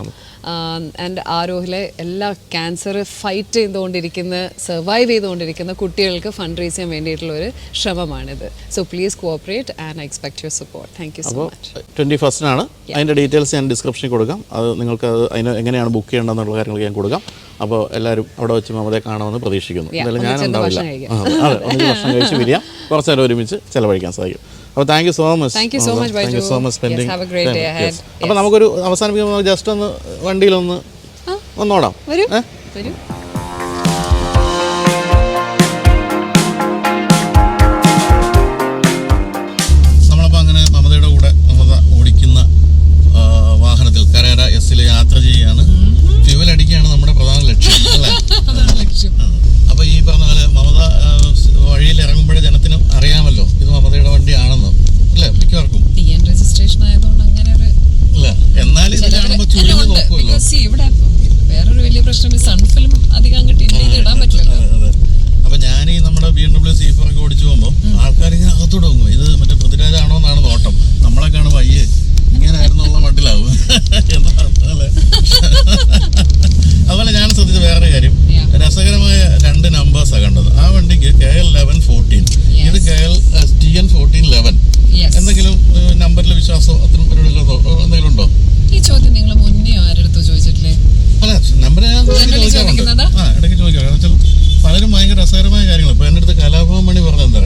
And ആരോഹിലെ എല്ലാ ക്യാൻസർ ഫൈറ്റ് ചെയ്തുകൊണ്ടിരിക്കുന്ന സർവൈവ് ചെയ്തുകൊണ്ടിരിക്കുന്ന കുട്ടികൾക്ക് ഫണ്ട് റേസ് ചെയ്യാൻ വേണ്ടിയിട്ടുള്ള ഒരു ശ്രമമാണിത്. So please cooperate and I expect your support. Thank you so much. 21-നാണ്. അതിൻ്റെ ഡീറ്റെയിൽസ് ഞാൻ ഡിസ്ക്രിപ്ഷനിൽ കൊടുക്കാം. അത് നിങ്ങൾക്ക് അതിന് എങ്ങനെയാണ് ബുക്ക് ചെയ്യേണ്ടതെന്നുള്ള കാര്യങ്ങൾ ഞാൻ കൊടുക്കാം. അപ്പോൾ എല്ലാവരും അവിടെ വെച്ച് മമതയെ കാണുമെന്ന് പ്രതീക്ഷിക്കുന്നു. എന്തായാലും ഞാൻ ഉണ്ടാവില്ല. അതെ, ഒന്ന് ഭക്ഷണം കഴിച്ച് വരിക, കുറച്ച് നേരം ഒരുമിച്ച് ചിലവഴിക്കാൻ സാധിക്കും. അപ്പോൾ thank you so much. Thank you so much spending. അപ്പോൾ നമുക്കൊരു അവസാനിപ്പിക്കുമ്പോൾ ജസ്റ്റ് ഒന്ന് വണ്ടിയിലൊന്ന് ഒന്നോടാം. വരൂ. നമ്മളപ്പോൾ അങ്ങനെ മമതയുടെ കൂടെ മമത ഓടി ചോദിക്കുന്നതാ. ഇടയ്ക്ക് ചോദിക്കാം. പലരും ഭയങ്കര രസകരമായ കാര്യങ്ങൾ. ഇപ്പൊ എന്റെ അടുത്ത് കലാഭവൻ മണി പറഞ്ഞെന്താ,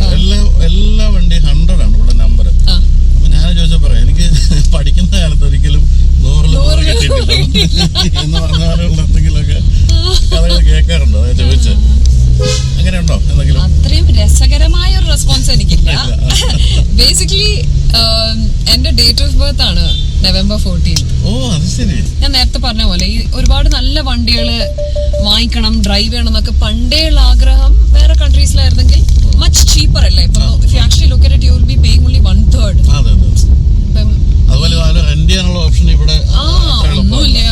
എല്ലാ വണ്ടി 100 ആണ് ഇവിടെ നമ്പർ. അപ്പൊ ഞാൻ ചോദിച്ചാൽ പറയാം, എനിക്ക് പഠിക്കുന്ന കാലത്ത് ഒരിക്കലും 100 കിട്ടിയിട്ടില്ല എന്ന് പറഞ്ഞ പോലെയുള്ള എന്തെങ്കിലുമൊക്കെ കഥകൾ കേൾക്കാറുണ്ടോ? അതാ ചോദിച്ചത്. അങ്ങനെയുണ്ടോ എന്തെങ്കിലും? അത്രയും രസകരമായ ഒരു റെസ്പോൺസ് എനിക്കില്ല. ബേസിക്കലി എന്റെ ഡേറ്റ് ഓഫ് ബർത്ത് ആണ് November 14. ഓ, അത് ശരി. ഞാൻ നേരത്തെ പറഞ്ഞ പോലെ ഈ ഒരുപാട് നല്ല വണ്ടികള് വാങ്ങിക്കണം, ഡ്രൈവ് ചെയ്യണം എന്നൊക്കെ പണ്ടേയുള്ള ആഗ്രഹം വേറെ കൺട്രീസിലായിരുന്നെങ്കിൽ മച്ച് ചീപ്പർ അല്ലേ. ഇപ്പൊ if you actually look at it, you will be paying only 1/3. അതുപോലെ റെന്റ് ചെയ്യാനുള്ള ഓപ്ഷൻ ഇവിടെ ഒന്നുമില്ല.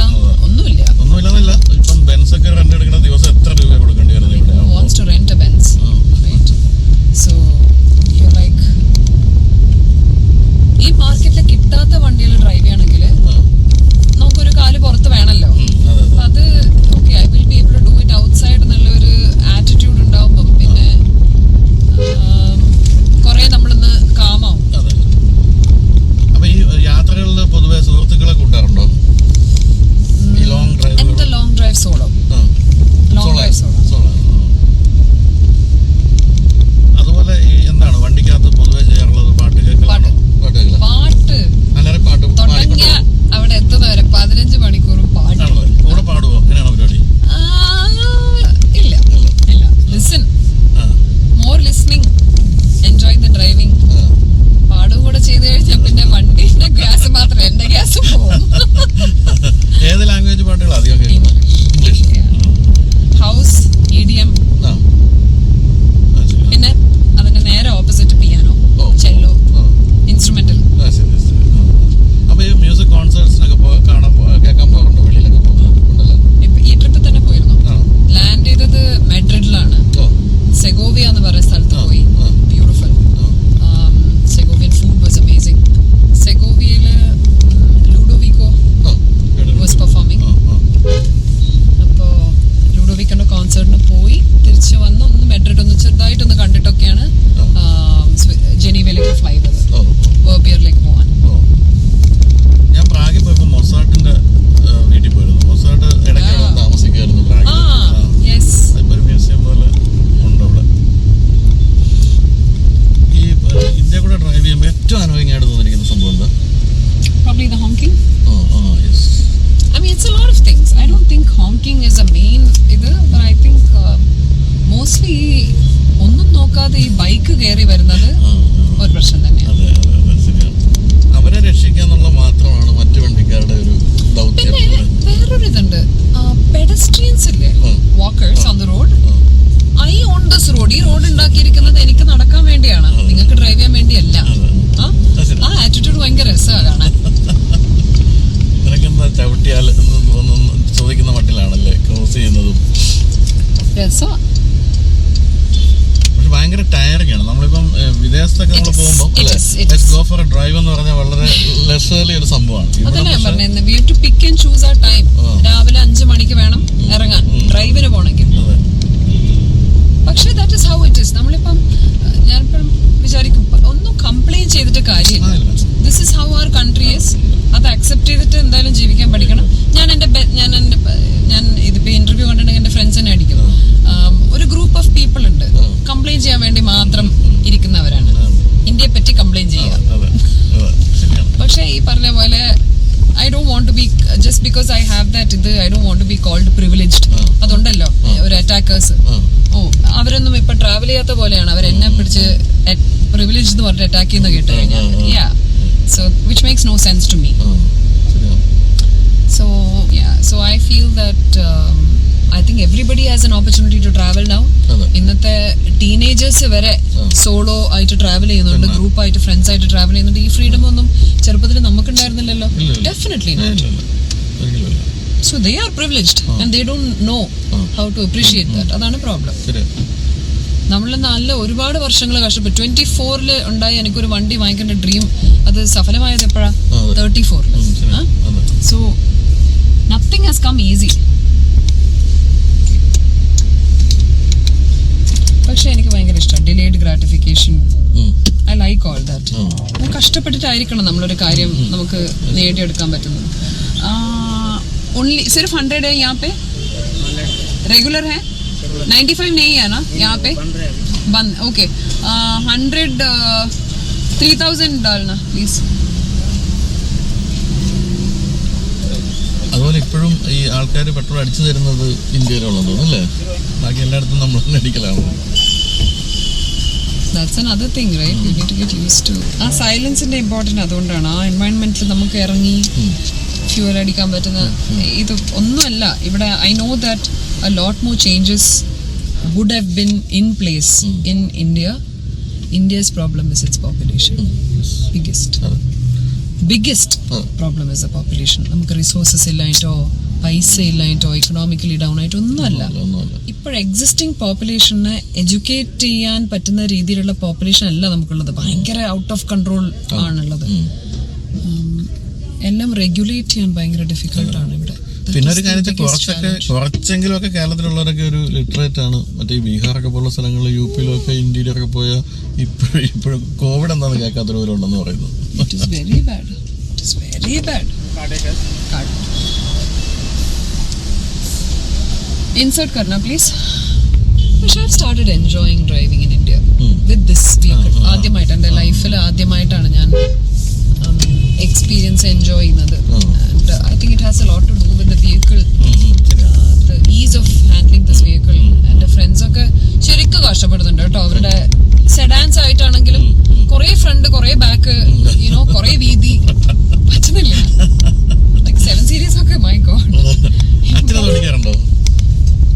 ഇപ്പം ബെൻസ് ഒക്കെ റെന്റ് എടുക്കുന്ന ദിവസം എത്ര രൂപ കൊടുക്കേണ്ടി വരുന്നത് ഇവിടെ? wants to rent a Benz, right? So you're like, ഈ മാർക്കറ്റിൽ കിട്ടാത്ത വണ്ടികൾ ഡ്രൈവ് ചെയ്യണമെങ്കിൽ നമുക്കൊരു കാല് പുറത്ത് വേണമല്ലോ. അത് okay, I will be able to do it outside എന്നുള്ളൊരു ആറ്റിറ്റ്യൂഡ് ഉണ്ടാവുമ്പം പിന്നെ കുറെ നമ്മളിന്ന് കാമാവും. അപ്പൊ ഈ യാത്രകളിൽ പൊതുവെ സുഹൃത്തുക്കളെ കൂട്ടാറുണ്ടോ? എന്റെ ലോങ് ഡ്രൈവ് സോളോ. അതുപോലെ ഈ എന്താണ് വണ്ടിക്കകത്ത് പൊതുവെ ചെയ്യാറുള്ളത്? പാട്ട് തുടങ്ങിയ അവിടെ എത്തുന്നവരെ 15 മണിക്കൂറും പാട്ട്. കൂടെ പാടുവോ? എങ്ങനെയാണ് പരിപാടി? ഇല്ല. Listen, more listening, enjoying the driving. പാടും കൂടെ ചെയ്ത് കഴിഞ്ഞാൽ പിന്നെ വണ്ടിന്റെ ഗ്യാസ് മാത്രം, എന്റെ ഗ്യാസ് പോകും. ഏത് ലാംഗ്വേജ് പാട്ടുകൾ അധികം? ഇംഗ്ലീഷ്. ഹൗസ്, EDM, പിന്നെ അതിന്റെ നേരെ ഓപ്പോസിറ്റ് പിയാനോ, ചെല്ലോ, ഇൻസ്ട്രുമെന്റൽ. അപ്പൊ ഈ മ്യൂസിക് കോൺസേർട്സിനൊക്കെ കേൾക്കാൻ പോകാറുണ്ടോ? വെളിയിലൊക്കെ പോകുന്നുണ്ടല്ലോ. ഈ ട്രിപ്പിൽ തന്നെ പോയിരുന്നു. ലാൻഡ് ചെയ്തത് മെഡ്രിഡിലാണ്. സെഗോവിയ എന്ന് പറയുന്ന സ്ഥലത്ത് പോയി. Beautiful. Segovian food was amazing. സെഗോവിയയില് ലൂഡോവിക്കോ വാസ് പെർഫോമിംഗ്. അപ്പോ ലൂഡോവിക്കോന്റെ കോൺസേർട്ടിന് പോയി തിരിച്ചു വന്ന് ഒന്ന് മെഡ്രിഡ് ഒന്ന് ചെറുതായിട്ടൊന്ന് കണ്ടിട്ടൊക്കെയാണ് ജനീവയിലേക്ക് ഫ്ലൈ ചെയ്തത്, വേർബിയറിലേക്ക് പോകാൻ. ഞാൻ പ്രാഗിൽ പോയപ്പോ മൊസാട്ടിന്റെ വീട്ടിൽ പോയിരുന്നു. മൊസാട്ട് ഇടയ്ക്ക് താമസിക്കായിരുന്നു പ്രാഗിൽ. ഒരു മ്യൂസിയം പോലെ ഉണ്ട് അവിടെ. ഈ ഇന്ത്യ കൂടെ ഡ്രൈവ് ചെയ്യുമ്പോൾ ഏറ്റവും അനുഭവമായിട്ട് തോന്നിയിരിക്കുന്ന സംഭവം എന്താ? Probably the honking. Yes. I mean, it's a lot of things. I don't think honking is a main ഇത്, but I think mostly ഒന്നും നോക്കാതെ ഈ ബൈക്ക് കയറി വരുന്നത് ഒരു പ്രശ്നം തന്നെയാണ്. അവരെ രക്ഷിക്കാന്നുള്ള മാത്രമാണ് മറ്റു വണ്ടിക്കാരുടെ ഒരു ദൗത്യം. പിന്നെ വേറൊരു ഇതുണ്ട്, പെഡസ്ട്രിയൻസ് ഇല്ലേ, walkers on the road. I on this road. ഈ റോഡ് ഉണ്ടാക്കിയിരിക്കുന്നത് എനിക്ക് നടക്കാൻ വേണ്ടിയാണ്, നിങ്ങൾക്ക് ഡ്രൈവ് ചെയ്യാൻ വേണ്ടിയല്ല. ആ ആറ്റിറ്റ്യൂഡ് ഭയങ്കര രസമാണ് കാണാൻ. നിനക്കെന്താ ചവിട്ടിയാൽ ചോദിക്കുന്ന മട്ടിലാണല്ലേ ക്രോസ് ചെയ്യുന്നതും. രസമാണ്. പക്ഷെ ഭയങ്കര ടയറിംഗ് ആണ്. നമ്മളിപ്പം വിദേശത്തൊക്കെ നമ്മൾ പോകുമ്പോൾ ഗോ ഫോർ എ ഡ്രൈവ് എന്ന് പറഞ്ഞാൽ വളരെ ലക്ഷറി ഒരു സംഭവമാണ്. അതല്ലേ ഞാൻ പറഞ്ഞത്, we have to pick and choose our time. രാവിലെ 5 മണിക്ക് വേണം ഇറങ്ങാൻ ഡ്രൈവിന് പോകണമെങ്കിൽ. പക്ഷേ that is how it is. നമ്മളിപ്പം ഞാനിപ്പം വിചാരിക്കും ഒന്നും കംപ്ലെയിൻ ചെയ്തിട്ട് കാര്യമില്ല. This is how our country is. അത് അക്സെപ്റ്റ് ചെയ്തിട്ട് എന്തായാലും ജീവിക്കാൻ പഠിക്കണം. ഞാൻ ഇതിപ്പോ ഇന്റർവ്യൂ കണ്ടിട്ടുണ്ടെങ്കിൽ എന്റെ ഫ്രണ്ട്സിനെ അടിക്കും. ഒരു ഗ്രൂപ്പ് ഓഫ് പീപ്പിൾ ഉണ്ട് കംപ്ലെയിൻ ചെയ്യാൻ വേണ്ടി മാത്രം ഇരിക്കുന്നവരാണ്. ഇന്ത്യയെ പറ്റി കംപ്ലെയിൻ ചെയ്യുക. പക്ഷെ ഈ പറഞ്ഞ പോലെ I don't want to be, just because I have that, I don't want to be called privileged. അതുണ്ടല്ലോ ഒരു അറ്റാക്കേഴ്സ്. അവരൊന്നും ഇപ്പൊ ട്രാവൽ ചെയ്യാത്ത പോലെയാണ്. അവരെന്നെ പിടിച്ച് പ്രിവിലേജ് എന്ന് പറഞ്ഞിട്ട് അറ്റാക്ക് ചെയ്യുന്ന കേട്ട് കഴിഞ്ഞാൽ, so which makes no sense to me. So I feel that I think everybody has an opportunity to travel now. ഇന്നത്തെ ടീനേജേഴ്സ് വരെ സോളോ ആയിട്ട് ട്രാവൽ ചെയ്യുന്നുണ്ട്, ഗ്രൂപ്പ് ആയിട്ട് ഫ്രണ്ട്സ് ആയിട്ട് ട്രാവൽ ചെയ്യുന്നുണ്ട്. ഈ ഫ്രീഡം ഒന്നും ചെറുപ്പത്തിൽ നമുക്കുണ്ടായിരുന്നില്ലല്ലോ. Definitely not. So they are privileged and they don't know how to appreciate that. അതാണ് പ്രോബ്ലം. നമ്മൾ നല്ല ഒരുപാട് വർഷങ്ങൾ കഷ്ടപ്പെട്ടു. 24 ഉണ്ടായി എനിക്കൊരു വണ്ടി വാങ്ങിക്കേണ്ട ഡ്രീം. അത് സഫലമായത് എപ്പോഴാ? 34. So nothing has come easy. പക്ഷെ എനിക്ക് ഭയങ്കര ഇഷ്ടമാണ് delayed gratification. I like all that. കഷ്ടപ്പെട്ടിട്ടായിരിക്കണം നമ്മളൊരു കാര്യം നമുക്ക് നേടിയെടുക്കാൻ പറ്റുന്നത്. ओनली सिर्फ 100 है यहाँ पे, रेगुलर है 95 नहीं है ना यहाँ पे बंद ओके 100 3000 डालना प्लीज അതുപോലെ ഇപ്പോഴും ഈ ആൾക്കാർ പെട്രോൾ അടിച്ചു തരുന്നത് ഇന്ത്യയിലുള്ളതെന്ന് തോന്നുന്നല്ലേ ബാക്കി എല്ലായിടത്തും നമ്മൾ തന്നെ അടിക്കലാണ് That's another thing, right? You need to get used to. ആ സൈലൻസിന്റെ ഇമ്പോർട്ടൻറ്റ് അതുകൊണ്ടാണ് ആ എൻവയൺമെന്റിൽ നമുക്ക് ഇറങ്ങി ഫ്യൂവൽ അടിക്കാൻ പറ്റുന്ന ഇത് ഒന്നുമല്ല ഇവിടെ. I know that a lot more changes would have been in place in India. India's problem is its population. Biggest problem is the population. നമുക്ക് റിസോഴ്സസ് ഇല്ലായിട്ടോ പൈസ ഇല്ലായിട്ടോ എക്കണോമിക്കലി ഡൗൺ ആയിട്ടോ ഒന്നുമല്ല. ഇപ്പോൾ എക്സിസ്റ്റിംഗ് പോപ്പുലേഷനെ എഡ്യൂക്കേറ്റ് ചെയ്യാൻ പറ്റുന്ന രീതിയിലുള്ള പോപ്പുലേഷൻ അല്ല നമുക്കുള്ളത്. ഭയങ്കര ഔട്ട് ഓഫ് കൺട്രോൾ ആണുള്ളത്. എല്ലാം റെഗുലേറ്റ് ചെയ്യാൻ ഭയങ്കര ഡിഫിക്കൽട്ടാണ് ഇവിടെ. പിന്നെ ഒരു കാര്യത്തിൽ കുറച്ചെങ്കിലും ഒക്കെ കേരളത്തിലുള്ളവരൊക്കെ ഒരു ലിറ്ററേറ്റ് ആണ്. മറ്റേ ബീഹാറൊക്കെ പോലുള്ള സ്ഥലങ്ങളിൽ യു പിയിലൊക്കെ ഇന്ത്യയിലൊക്കെ പോയാൽ ഇപ്പോഴും കോവിഡ് എന്താണെന്ന് കേൾക്കാത്തവരുണ്ടെന്ന് പറയുന്നു. It is very bad. It is very bad. Insert karna please. But I have started enjoying driving in India with this vehicle. ആദ്യമായിട്ട് എൻ്റെ ലൈഫിൽ ആദ്യമായിട്ടാണ് ഞാൻ എക്സ്പീരിയൻസ് എൻജോയ് ചെയ്യുന്നത്. And I think it has a lot to do with the vehicle, the ease of handling this vehicle. എൻ്റെ ഫ്രണ്ട്സൊക്കെ ശരിക്കും കഷ്ടപ്പെടുന്നുണ്ട് കേട്ടോ. അവരുടെ സെഡാൻസ് ആയിട്ടാണെങ്കിലും കുറേ ഫ്രണ്ട് കുറേ ബാക്ക് യുനോ കുറേ വീതി പറ്റുന്നില്ല. ലൈക്ക് 7 സീരീസ് ഒക്കെ മൈ ഗോഡ്.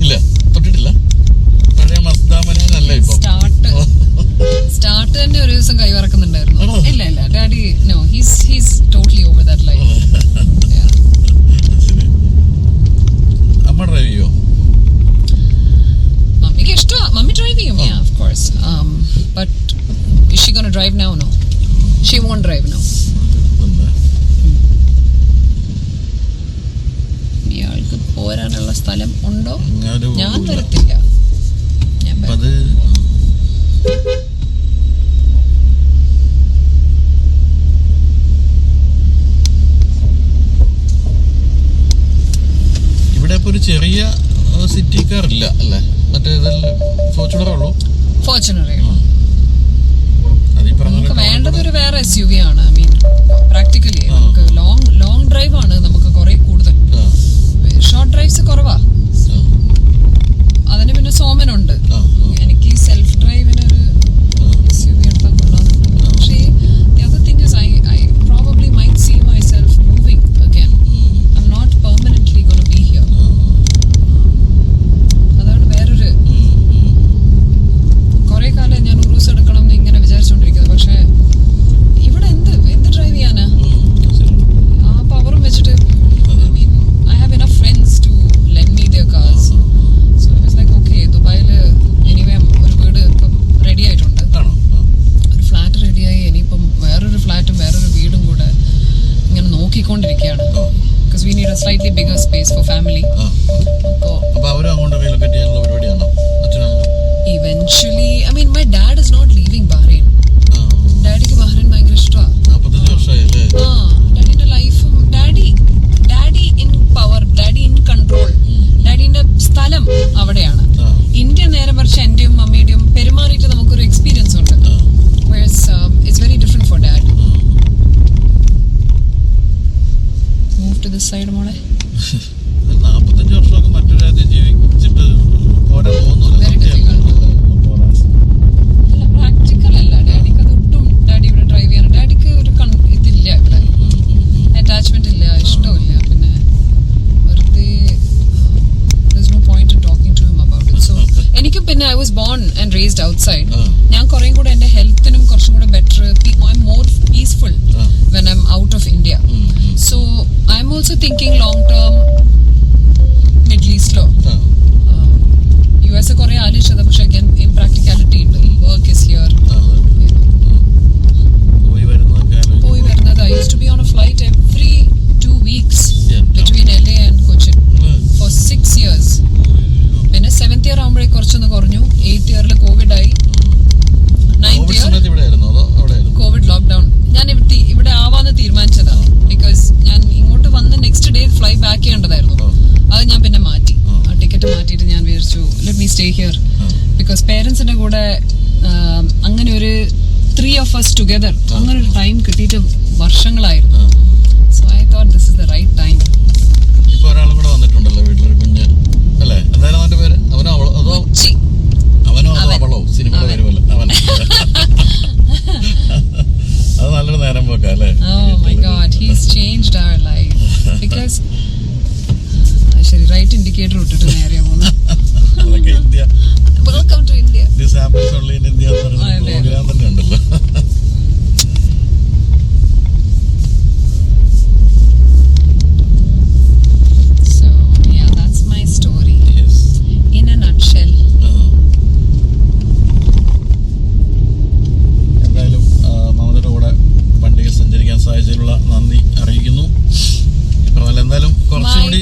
ഇല്ല തൊട്ടിട്ടില്ല. സ്റ്റാർട്ട് തന്നെ ഒരു ദിവസം കൈവറക്കുന്നുണ്ടായിരുന്നു. ഇല്ല daddy no he's totally over that life. അമ്മ ഡ്രൈവ് ചെയ്യോ? മമ്മിക്ക് ഇഷ്ടമാണ്. മമ്മി ഡ്രൈവ് ചെയ്യും. Yeah, of course. But is she going to drive now? No. She won't drive now. ഇയാൾക്ക് പോരാനുള്ള സ്ഥലം ഉണ്ടോ? ഞാൻ വരത്തില്ല. ഇവിടെ ഇപ്പൊ ഒരു ചെറിയ സിറ്റി കാർ ഇല്ല അല്ലേ? മറ്റേ ഫോർച്യൂണറേ ഉള്ളൂ. ഫോർച്യൂണറേ ഉള്ളൂ. നമുക്ക് വേണ്ടത് ഒരു വേറെ SUV ആണ്. ഐ മീൻ പ്രാക്ടിക്കലി നമുക്ക് ലോങ് ഡ്രൈവ് ആണ് നമുക്ക് കുറെ കൂടുതൽ. ഷോർട്ട് ഡ്രൈവ്സ് കുറവാ. അതിന് പിന്നെ സോമനുണ്ട്. എനിക്ക് സെൽഫ് ഡ്രൈവിനൊരു SUV എടുത്താൽ കൊള്ളാമെന്നുണ്ട്. പക്ഷേ the other thing is I probably might see myself moving again. I'm not permanently going to be here. അതാണ് വേറൊരു കുറേ കാലം ഞാൻ ഉറൂസ് എടുക്കണം എന്ന് ഇങ്ങനെ വിചാരിച്ചുകൊണ്ടിരിക്കുന്നത്. പക്ഷേ ഇവിടെ എന്ത് ഡ്രൈവ് ചെയ്യാനാ? ആ പവറും വെച്ചിട്ട് I have enough friends to lend me their cars. So it was like okay, ദുബായിൽ എനിവേ ഒരു വീട് ഇപ്പം റെഡി ആയിട്ടുണ്ട്. ഒരു ഫ്ലാറ്റ് റെഡിയായി. ഇനിയിപ്പം വേറൊരു ഫ്ലാറ്റും വേറൊരു വീടും കൂടെ ഇങ്ങനെ നോക്കിക്കൊണ്ടിരിക്കുകയാണ്. Because we need a slightly bigger space for family. അപ്പോൾ അവരും അങ്ങോട്ട് റീലൊക്കേറ്റ് ചെയ്യാനുള്ള പരിപാടിയാണോ? Eventually, I mean my dad is not leaving Bahrain. ഡാഡിക്ക് ബഹ്റൈൻ ഭയങ്കര ഇഷ്ടമാണ്. 45 വർഷമായില്ലേ? ഡാഡിന്റെ ലൈഫും daddy in power, daddy in control. ഡാഡിന്റെ സ്ഥലം അവിടെയാണ്. ഇന്ത്യ നേരെ മറിച്ച് എന്റെയും മമ്മിയുടെയും പെരുമാറിയിട്ട് നമുക്കൊരു എക്സ്പീരിയൻസ് ഉണ്ട്. It's very different for dad. Move to this side മോളെ. 45 വർഷമൊക്കെ മറ്റൊരു രാജ്യം ജീവിച്ചിട്ട് പോരാ പോകുന്നില്ല. അല്ല പ്രാക്ടിക്കൽ അല്ല. ഡാഡിക്ക് അതൊട്ടും ഡാഡി ഇവിടെ ഡ്രൈവ് ചെയ്യാൻ ഡാഡിക്ക് ഒരു ഇതില്ല. ഇവിടെ അറ്റാച്ച്മെന്റ് ഇല്ല, ഇഷ്ടമില്ല. പിന്നെ വെറുതെ there's no point in talking to him about it. So എനിക്കും പിന്നെ I was born and raised outside. ഞാൻ കുറേയും കൂടെ എൻ്റെ ഹെൽത്തിനും കുറച്ചും കൂടെ better. I'm more peaceful when I'm out of India. So I'm also thinking long term Middle East lo. US കുറേ ആലോചിച്ചത്. പക്ഷേ again impracticality ഉണ്ട്. Work is here. പോയി വരുന്നത്. I used to be on a flight every 2 weeks between LA and Cochin for 6 years. പിന്നെ 7th year ആകുമ്പോഴേക്ക് കുറച്ചൊന്ന് കുറഞ്ഞു. 8th yearൽ കോവിഡ് ആയി. 9th year Covid lockdown. ഞാൻ ഇവിടെ ആവാന്ന് തീരുമാനിച്ചതാണ്. ബിക്കോസ് ഞാൻ ഇങ്ങോട്ട് വന്ന് നെക്സ്റ്റ് ഡേ ഫ്ലൈ ബാക്ക് ചെയ്യേണ്ടതായിരുന്നു. അത് ഞാൻ പിന്നെ മാറ്റി. ടിക്കറ്റ് മാറ്റിയിട്ട് ഞാൻ stay here. Because പേരൻസിന്റെ കൂടെ അങ്ങനെ ഒരു 3 of us together അങ്ങനെ ഒരു ടൈം കിട്ടിയിട്ട് വർഷങ്ങളായിരുന്നു. So I thought this is the right time. ഇപ്പോൾ ഒരാളും കൂടെ വന്നിട്ടുണ്ടല്ലോ വീട്ടിലൊരു കുഞ്ഞ് അല്ലേ? എന്തായാലും അവന്റെ പേര് അവനോ അതോ അവളോ സിനിമയുടെ പേര് പോലെ അവൻ. അത് നല്ലൊരു നേരം പോക്കാ അല്ലേ? Oh my God, he's changed our life. Because ശരി റൈറ്റ് ഇൻഡിക്കേറ്റർ ഇട്ടിട്ട് നേരെ പോകുന്നു. Welcome to India. This happens only in India എന്ന് പറയുന്ന പ്രോഗ്രാം തന്നെ ഉണ്ടല്ലോ. So yeah, that's my story. Yes. In a nutshell. എന്തായാലും മമതയുടെ കൂടെ വണ്ടിയിൽ സഞ്ചരിക്കാൻ സാധിച്ചതിലുള്ള നന്ദി അറിയിക്കുന്നു. ഇപ്പോൾ എന്തായാലും കുറച്ചുകൂടി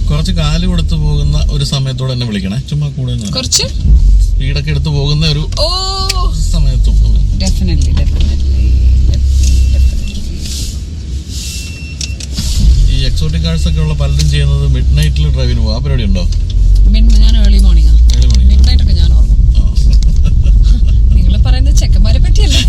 കുറച്ച് കാല് കൊടുത്തു പോകുന്ന ഒരു സമയത്തോടെ എന്നെ വിളിക്കണേ. ചുമ്മാ കൂടെ കുറച്ച് സ്പീഡൊക്കെ എടുത്തു പോകുന്ന ഒരു സമയത്തും ഈ എക്സോട്ടിക് കാർസ് ഒക്കെ ഉള്ള പലരും ചെയ്യുന്നത് മിഡ് നൈറ്റിൽ ഡ്രൈവിന് പോകും. ആ പരിപാടി ഉണ്ടോ? ഞാൻ ഏർലി മോർണിംഗ് മിഡ് നൈറ്റ് ഒക്കെ ഞാൻ ഓർക്കും. നിങ്ങൾ പറയുന്നത് ചെക്കന്മാരെ പറ്റിയല്ലേ?